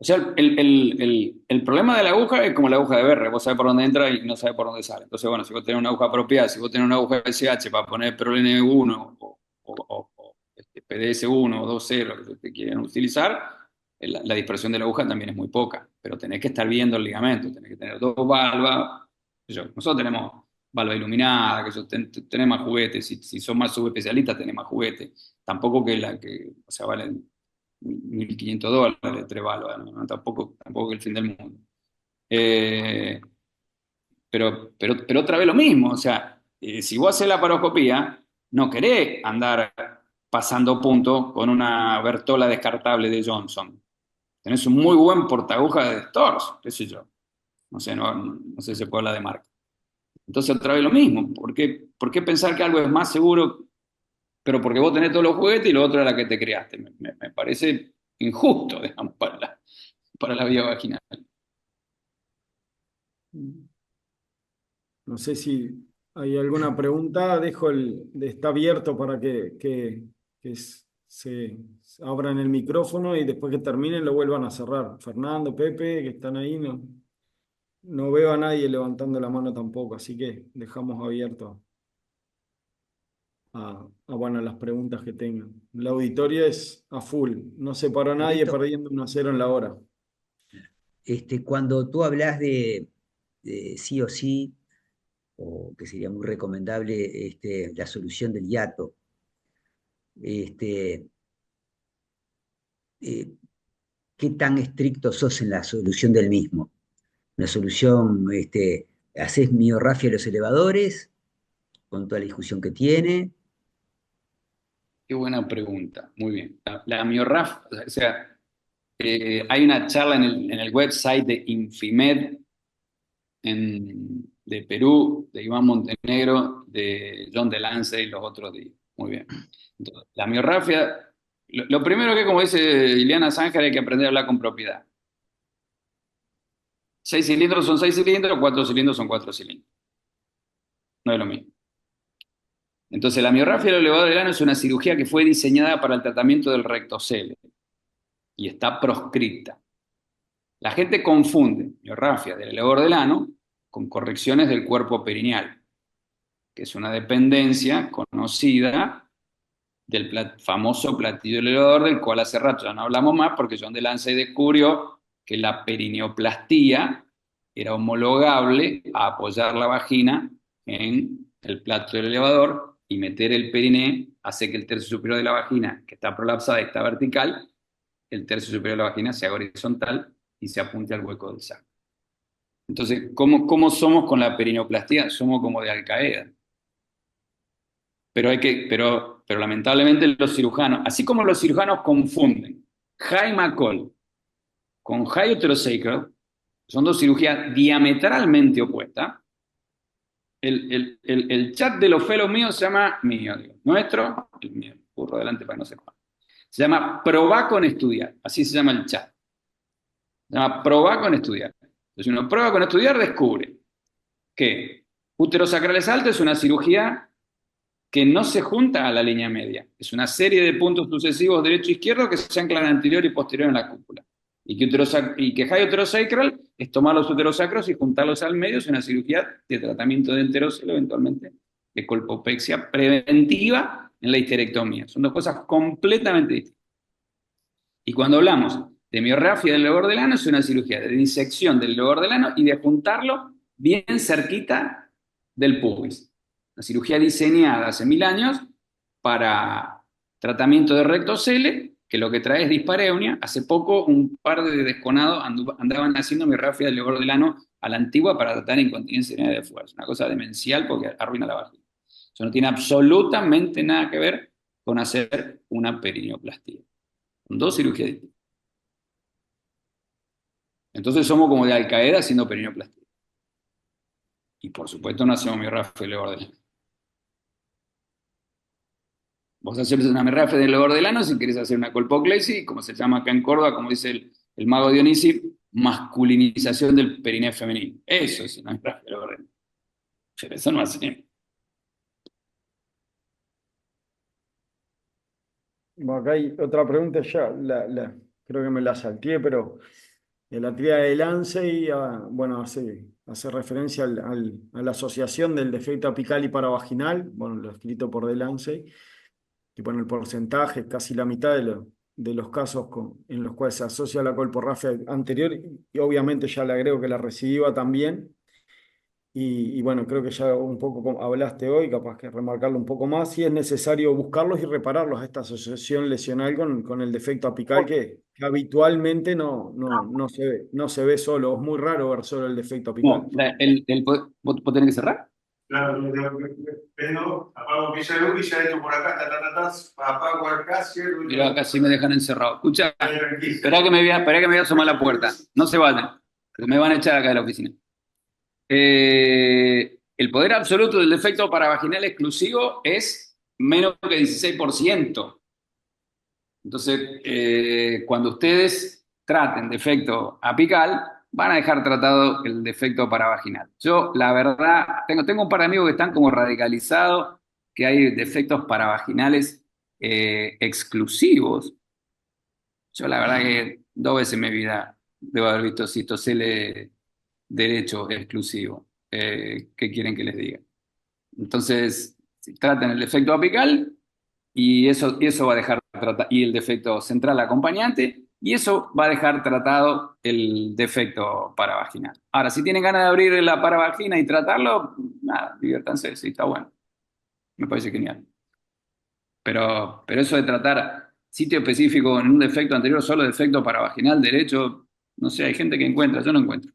O sea, el problema de la aguja es como la aguja de Berre, vos sabés por dónde entra y no sabés por dónde sale. Entonces, bueno, si vos tenés una aguja apropiada, si vos tenés una aguja SH para poner PROLN1 o PDS1 o 2.0, lo que te quieren utilizar, la dispersión de la aguja también es muy poca, pero tenés que estar viendo el ligamento, tenés que tener 2 valvas. Nosotros tenemos valva iluminada, tenés más juguetes, si son más subespecialistas tenés más juguetes. Tampoco o sea, valen $1.500, 3 valvas, ¿no? Tampoco el fin del mundo. Pero otra vez lo mismo, o sea, si vos haces la paroscopía, no querés andar pasando puntos con una Bertola descartable de Johnson. Tenés un muy buen portaguja de Storz, qué sé yo. No sé si se puede hablar de marca. Entonces otra vez lo mismo, ¿por qué pensar que algo es más seguro, pero porque vos tenés todos los juguetes y lo otro es la que te creaste? Me parece injusto, digamos, para la vía vaginal. No sé si hay alguna pregunta, está abierto para se abran el micrófono y después que terminen lo vuelvan a cerrar. Fernando, Pepe, que están ahí, no veo a nadie levantando la mano tampoco, así que dejamos abierto bueno, las preguntas que tengan. La auditoría es a full, no se paró nadie Ernesto, perdiendo 1-0 en la hora. cuando tú hablas de sí o sí, o que sería muy recomendable la solución del hiato, este, eh, ¿qué tan estricto sos en la solución del mismo? La solución, ¿haces miorrafia a los elevadores con toda la discusión que tiene? Qué buena pregunta, muy bien. La miorraf, o sea, hay una charla en el website de Infimed de Perú, de Iván Montenegro, de John Delance y los otros días. Muy bien. Entonces, la miorrafia, lo primero que, como dice Ileana Sánger, hay que aprender a hablar con propiedad. 6 cilindros son 6 cilindros, 4 cilindros son 4 cilindros. No es lo mismo. Entonces, la miorrafia del elevador del ano es una cirugía que fue diseñada para el tratamiento del rectocele y está proscripta. La gente confunde miorrafia del elevador del ano con correcciones del cuerpo perineal, que es una dependencia conocida del famoso platillo elevador, del cual hace rato ya no hablamos más, porque John Delance descubrió que la perineoplastía era homologable a apoyar la vagina en el plato del elevador y meter el periné hace que el tercio superior de la vagina, que está prolapsada y está vertical, el tercio superior de la vagina sea horizontal y se apunte al hueco del saco. Entonces, ¿cómo somos con la perineoplastía? Somos como de Al Qaeda. Pero lamentablemente los cirujanos, así como los cirujanos confunden high McCall con high uterosacral, son 2 cirugías diametralmente opuestas. El chat de los fellows míos se llama, el mío, burro adelante para que no se jodan. Se llama Probá con Estudiar, así se llama el chat. Se llama probar con estudiar. Entonces uno prueba con estudiar, descubre que útero sacrales alto es una cirugía que no se junta a la línea media. Es una serie de puntos sucesivos derecho e izquierdo que se anclan anterior y posterior en la cúpula. Y que high uterosacral es tomar los uterosacros y juntarlos al medio. Es una cirugía de tratamiento de enterocelo, eventualmente de colpopexia preventiva en la histerectomía. Son dos cosas completamente distintas. Y cuando hablamos de miorrafia del lobor del ano, es una cirugía de disección del lobor del ano y de juntarlo bien cerquita del pubis. Una cirugía diseñada hace 1000 años para tratamiento de rectocele, que lo que trae es dispareunia. Hace poco un par de desconados andaban haciendo miorrafia del lobor del ano a la antigua para tratar incontinencia urinaria de fuerza. Una cosa demencial porque arruina la vagina. Eso no tiene absolutamente nada que ver con hacer una perineoplastia. Son dos cirugías distintas. Entonces somos como de Al Qaeda haciendo perineoplastia. Y por supuesto no hacemos miorrafia del lobor del ano. Vos haces una miorrafia del lobor del ano si querés hacer una colpoclesis, como se llama acá en Córdoba, como dice el mago Dionisi, masculinización del periné femenino. Eso es una miorrafia del lobor del ano. Pero eso no hacemos. Bueno, acá hay otra pregunta ya, creo que me la salteé, pero de la tríada de Lancey, bueno, hace referencia a la asociación del defecto apical y paravaginal, bueno, lo escrito por de Lancey, y bueno, el porcentaje es casi la mitad de los casos en los cuales se asocia la colporrafia anterior, y obviamente ya le agrego que la recidiva también. Y bueno, creo que ya un poco hablaste hoy, capaz que remarcarlo un poco más, si es necesario buscarlos y repararlos a esta asociación lesional con el defecto apical que habitualmente no se ve solo, es muy raro ver solo el defecto apical. No, ¿vos tenés que cerrar? Claro, pero apago que ya luz y ya esto por acá, apago acá, cierro. Mirá, casi me dejan encerrado. Escucha, Tranquilo. esperá que me voy a asomar a la puerta. No se vayan, porque me van a echar acá de la oficina. El poder absoluto del defecto paravaginal exclusivo es menos que 16%. Entonces, cuando ustedes traten defecto apical, van a dejar tratado el defecto paravaginal. Yo, la verdad, tengo un par de amigos que están como radicalizados, que hay defectos paravaginales exclusivos. Yo, la verdad, que 2 veces en mi vida debo haber visto citocele derecho exclusivo. ¿Qué quieren que les diga? Entonces, si tratan el defecto apical, y eso va a dejar tratado, y el defecto central acompañante, y eso va a dejar tratado el defecto paravaginal. Ahora, si tienen ganas de abrir la paravagina y tratarlo, nada, diviértanse, sí, está bueno. Me parece genial. Pero eso de tratar sitio específico en un defecto anterior, solo defecto paravaginal derecho, no sé, hay gente que encuentra, yo no encuentro.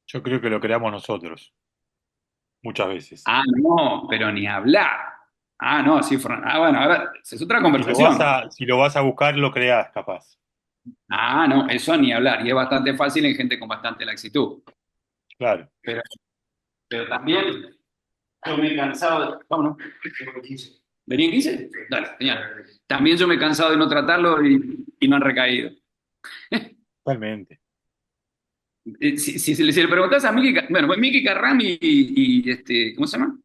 Yo creo que lo creamos nosotros, muchas veces. Ah, no, pero ni hablar. Ah, no, sí, bueno, ahora es otra Si conversación. si lo vas a buscar, lo creás, capaz. Ah, no, eso ni hablar. Y es bastante fácil en gente con bastante laxitud. Claro. Pero también yo me he cansado de... Vámonos. ¿Venía en 15? Dale, genial. También yo me he cansado de no tratarlo y no han recaído. Totalmente. Si le preguntás a Miki Carram ¿cómo se llama?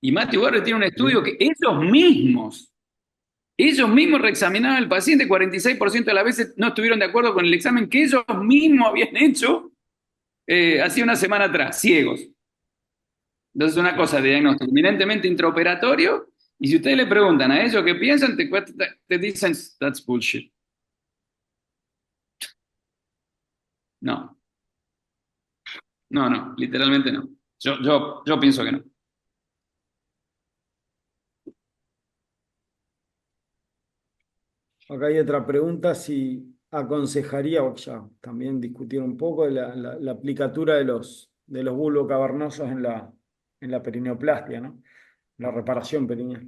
Y Matthew Barrett tiene un estudio que ellos mismos reexaminaban al paciente, 46% de las veces no estuvieron de acuerdo con el examen que ellos mismos habían hecho hacía una semana atrás, ciegos. Entonces es una cosa de diagnóstico eminentemente intraoperatorio, y si ustedes le preguntan a ellos qué piensan, te dicen, that's bullshit. No, literalmente no. Yo pienso que no. Acá hay otra pregunta, si aconsejaría, o ya también discutir un poco de la aplicatura de los bulbos cavernosos en la perineoplastia, ¿no? La reparación perineal.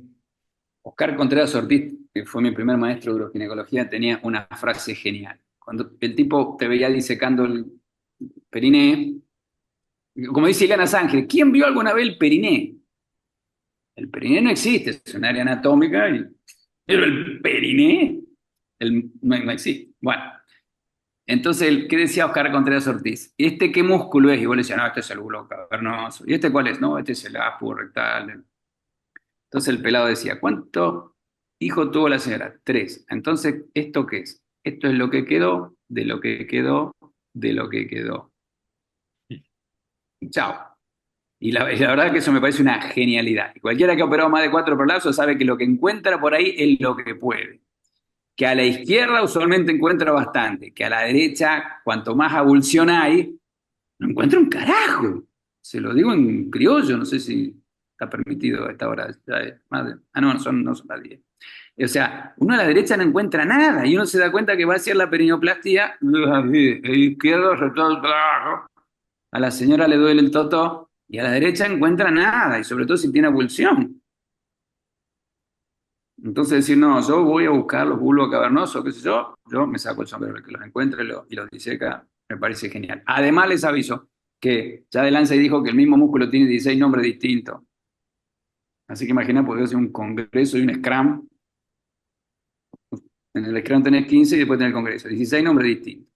Oscar Contreras Ortiz, que fue mi primer maestro de uroginecología, tenía una frase genial. Cuando el tipo te veía disecando el periné, como dice Ileana Sánchez, ¿quién vio alguna vez el periné? El periné no existe, es un área anatómica, pero el periné no existe. Bueno, Entonces, ¿qué decía Oscar Contreras Ortiz? ¿Este qué músculo es? Y vos le decías, no, este es el bulo cavernoso. ¿Y este cuál es? No, este es el áspero rectal. Entonces el pelado decía, ¿cuánto hijo tuvo la señora? 3. Entonces, ¿esto qué es? Esto es lo que quedó, de lo que quedó, de lo que quedó. Chao. Y la verdad que eso me parece una genialidad. Y cualquiera que ha operado más de 4 prolapsos sabe que lo que encuentra por ahí es lo que puede. Que a la izquierda usualmente encuentra bastante, que a la derecha, cuanto más abulsión hay, no encuentra un carajo. Se lo digo en criollo, no sé si está permitido a esta hora. Ya es más no, no son las 10. O sea, uno a la derecha no encuentra nada y uno se da cuenta que va a hacer la perineoplastia, izquierdo, recto, a la señora le duele el totó y a la derecha encuentra nada y sobre todo si tiene abulsión. Entonces decir, no, yo voy a buscar los bulbos cavernosos, qué sé yo me saco el sombrero, el que los encuentre y los diseca, me parece genial. Además les aviso que ya de Lancey dijo que el mismo músculo tiene 16 nombres distintos. Así que imagina, podría hacer un congreso y un scrum. En el scrum tenés 15 y después tenés el congreso. 16 nombres distintos.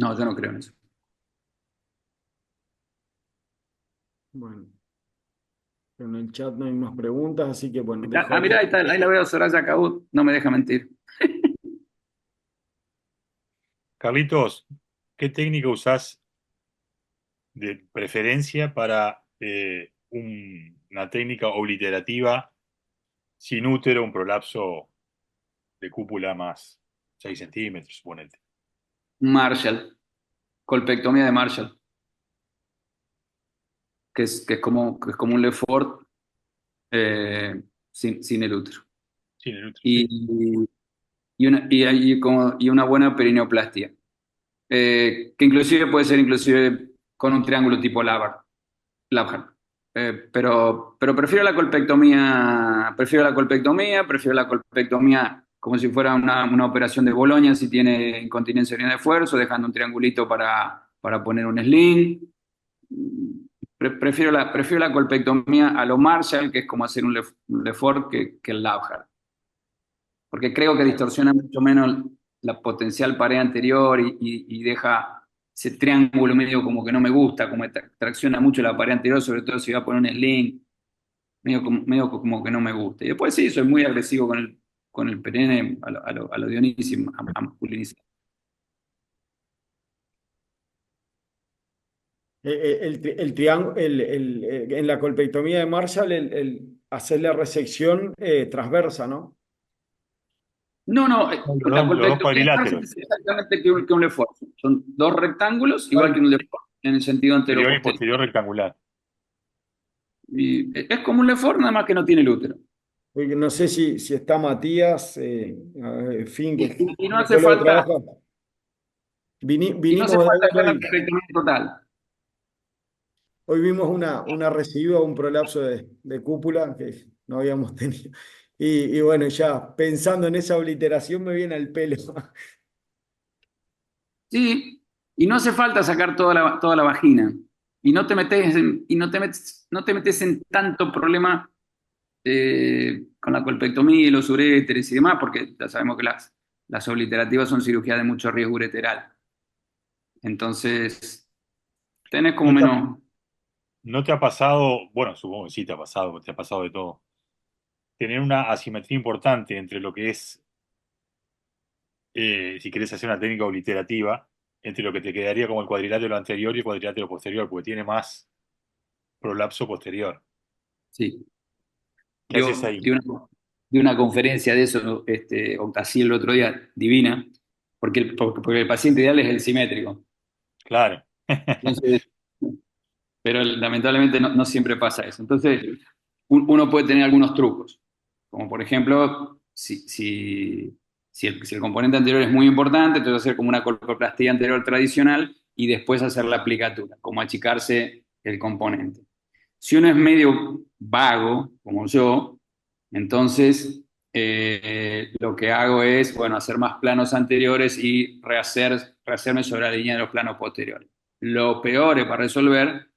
No, yo no creo en eso. Bueno, en el chat no hay más preguntas, así que bueno, Mirá, ahí, está, ahí la veo, Soraya Cabut, no me deja mentir. Carlitos, ¿qué técnica usás de preferencia para una técnica obliterativa sin útero, un prolapso de cúpula más 6 centímetros, suponete? Marshall, colpectomía de Marshall, que es como un Lefort sin el útero. Sin el útero, sí. Y una buena perineoplastia. Que inclusive puede ser inclusive con un triángulo tipo Labhart. Pero prefiero la colpectomía como si fuera una operación de Boloña, si tiene incontinencia urinaria de esfuerzo, dejando un triangulito para poner un sling. Prefiero la colpectomía a lo Marshall, que es como hacer un Lefort, que el Labhart. Porque creo que distorsiona mucho menos la potencial pared anterior y deja ese triángulo medio como que no me gusta, como tracciona mucho la pared anterior, sobre todo si va a poner un sling, medio como que no me gusta. Y después sí, soy muy agresivo con el perenne a lo Dionisio, a masculinizar. En la colpectomía de Marshall, hacer la resección transversa, ¿no? No, la Los dos colpectomía cuadriláteros, es exactamente que un Lefort. Son 2 rectángulos, igual que Vale. un Lefort, en el sentido superior y antero-posterior. posterior rectangular. Y es como un Lefort, nada más que no tiene el útero. Oye, no sé si está Matías, Finn, que Y no hace después lo falta, trabaja. y no hace Vinimos de falta ver hacer la hoy, perfección total. hoy vimos una recidiva, un prolapso de cúpula que no habíamos tenido. Y bueno, ya pensando en esa obliteración me viene al pelo. Sí, y no hace falta sacar toda la vagina. Y no te metes en tanto problema con la colpectomía y los uréteres y demás, porque ya sabemos que las obliterativas son cirugías de mucho riesgo ureteral. Entonces, tenés como ¿No te ha, menos. no te ha pasado, bueno, supongo que sí te ha pasado de todo, tener una asimetría importante entre lo que es, si querés hacer una técnica obliterativa, entre lo que te quedaría como el cuadrilátero anterior y el cuadrilátero posterior, porque tiene más prolapso posterior? Sí. ¿Qué haces Dio, ahí? dio una, dio una conferencia de eso, Octaciel el otro día, divina, porque el paciente ideal es el simétrico. Claro. Entonces, pero lamentablemente no siempre pasa eso. Entonces, uno puede tener algunos trucos, como por ejemplo, si el componente anterior es muy importante, entonces hacer como una colpoplastía anterior tradicional y después hacer la aplicatura, como achicarse el componente. Si uno es medio vago, como yo, entonces lo que hago es, bueno, hacer más planos anteriores y rehacerme sobre la línea de los planos posteriores. Lo peor es para resolver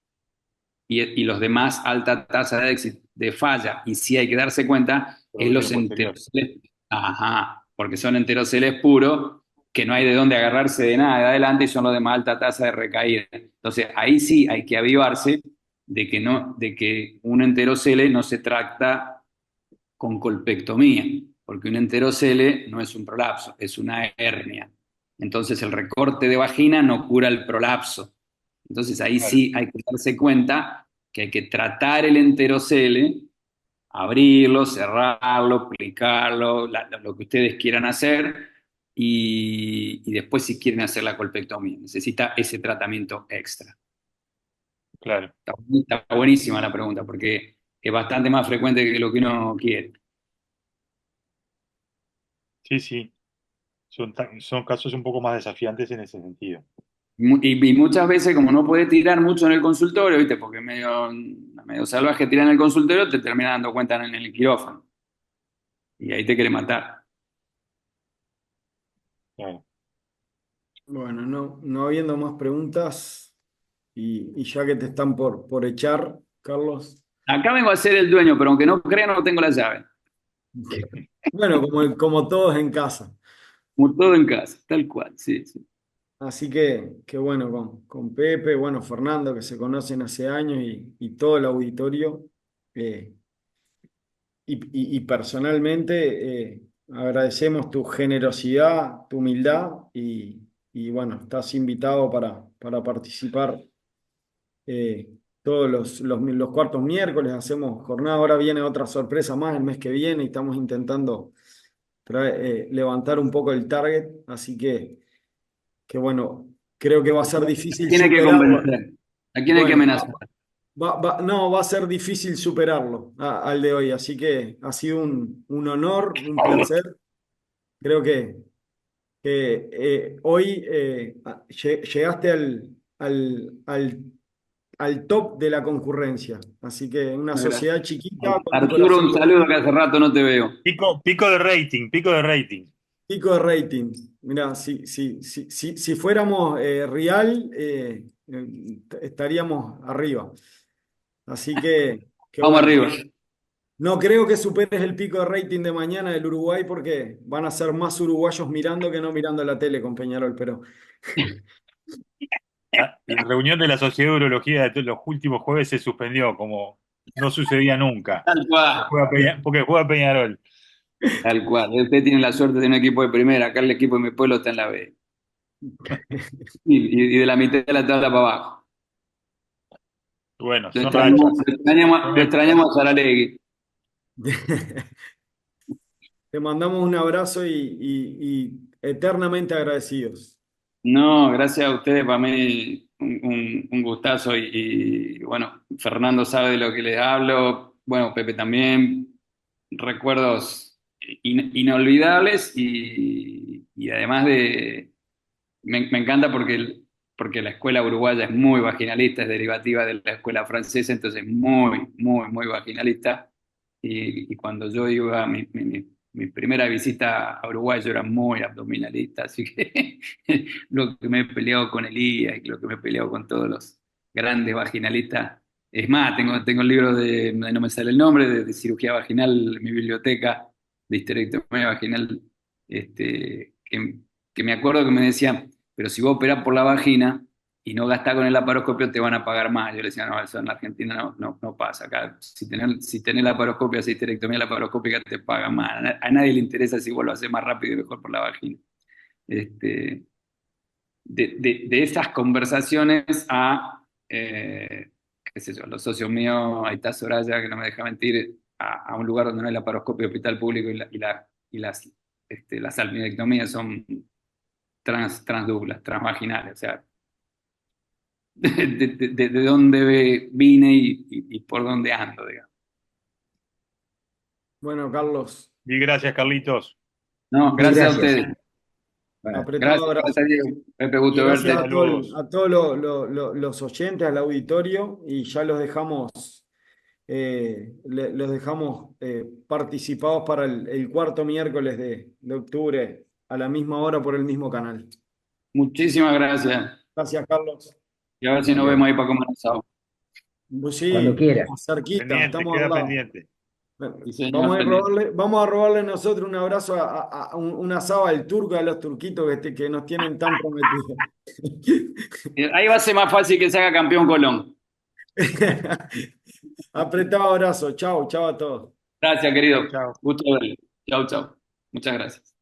y los de más alta tasa de éxito, de falla, y si hay que darse cuenta, es los Cuadrilátero posterior. enterocele. Ajá, porque son enteroceles puros, que no hay de dónde agarrarse de nada de adelante y son los de más alta tasa de recaída. Entonces, ahí sí hay que avivarse de que un enterocele no se trata con colpectomía, porque un enterocele no es un prolapso, es una hernia. Entonces, el recorte de vagina no cura el prolapso. Entonces, ahí Claro, sí hay que darse cuenta que hay que tratar el enterocele, abrirlo, cerrarlo, aplicarlo, lo que ustedes quieran hacer, y después si quieren hacer la colpectomía. Necesita ese tratamiento extra. claro. Está buenísima la pregunta, porque es bastante más frecuente que lo que uno quiere. Sí, sí. Son casos un poco más desafiantes en ese sentido. Y muchas veces, como no puede tirar mucho en el consultorio, ¿viste? Porque es medio salvaje tirar en el consultorio, te terminas dando cuenta en el quirófano. Y ahí te quiere matar. Claro. Bueno, no habiendo más preguntas y ya que te están por echar, Carlos. Acá vengo a ser el dueño, pero aunque no crean, no tengo la llave. Bueno, como todos en casa. Como todo en casa, tal cual, sí, sí. Así que bueno, con Pepe, bueno, Fernando, que se conocen hace años y todo el auditorio. eh, y personalmente agradecemos tu generosidad, tu humildad y bueno, estás invitado para participar todos los cuartos miércoles, hacemos jornada, ahora viene otra sorpresa más el mes que viene y estamos intentando levantar un poco el target, así que bueno, creo que va a ser ¿A difícil quién hay que superarlo. convencer? ¿A quién hay que Bueno, amenazar? no, va a ser difícil superarlo al de hoy, así que ha sido un honor, un placer. Creo que hoy llegaste al top de la concurrencia, así que una sociedad chiquita con un Arturo, corazón un saludo que hace rato no te veo. Pico de rating, pico de rating. chico de rating. Mirá, si fuéramos real, estaríamos arriba. Así que Vamos bueno. arriba. No creo que superes el pico de rating de mañana del Uruguay porque van a ser más uruguayos mirando que no mirando la tele con Peñarol, pero La reunión de la Sociedad de Urología de los últimos jueves se suspendió, como no sucedía nunca. Tal cual. Porque juega Peñarol. Tal cual. Usted tiene la suerte de un equipo de primera. Acá el equipo de mi pueblo está en la B. Y de la mitad de la tabla para abajo. Bueno, Lo son extrañamos, rachas. lo extrañamos, Son lo épocas. extrañamos a Saralegui. te mandamos un abrazo y eternamente agradecidos. No, gracias a ustedes, para mí un gustazo bueno, Fernando sabe de lo que les hablo, bueno, Pepe también, recuerdos inolvidables y además me encanta porque la escuela uruguaya es muy vaginalista, es derivativa de la escuela francesa, entonces muy vaginalista. Y cuando yo iba, mi primera visita a Uruguay, yo era muy abdominalista, así que lo que me he peleado con Elías y lo que me he peleado con todos los grandes vaginalistas. Es más, tengo el libro no me sale el nombre, de cirugía vaginal en mi biblioteca, de histerectomía vaginal, que me acuerdo que me decían, pero si vos operás por la vagina y no gastás con el laparoscopio, te van a pagar más. Yo le decía, no, eso en la Argentina no pasa. Acá, si tenés laparoscopio, haces histerectomía laparoscópica, te pagan más. A nadie le interesa si vos lo haces más rápido y mejor por la vagina. Este, de esas conversaciones qué sé yo, los socios míos, ahí está Soraya, que no me deja mentir, a un lugar donde no hay laparoscopio, hospital público las salpingectomías son transduglas, transvaginales, o sea, de dónde vine y por dónde ando, digamos. Bueno, Carlos, Y gracias, Carlitos. No, Mil gracias a gracias. ustedes. Bueno, apretado Gracias, abrazo. gracias Diego. Pepe, Y gusto gracias verte. Saludos. a todos los oyentes, al auditorio, y ya los dejamos participados para el cuarto miércoles de octubre a la misma hora por el mismo canal. Muchísimas gracias. Gracias, Carlos. Y a ver si hasta nos luego. vemos ahí para comer asado. Pues Cuando sí, quiera. estamos cerquita, Pendiente, estamos al queda lado. pendiente. Bueno, Sí, señor. vamos a robarle nosotros un abrazo a un asado al turco, a los turquitos que nos tienen tan prometidos. Ahí va a ser más fácil que se haga campeón Colón. Apretado abrazo. Chao, chao a todos. Gracias, querido. Chao. Gusto verlo. Chau, chau. Muchas gracias.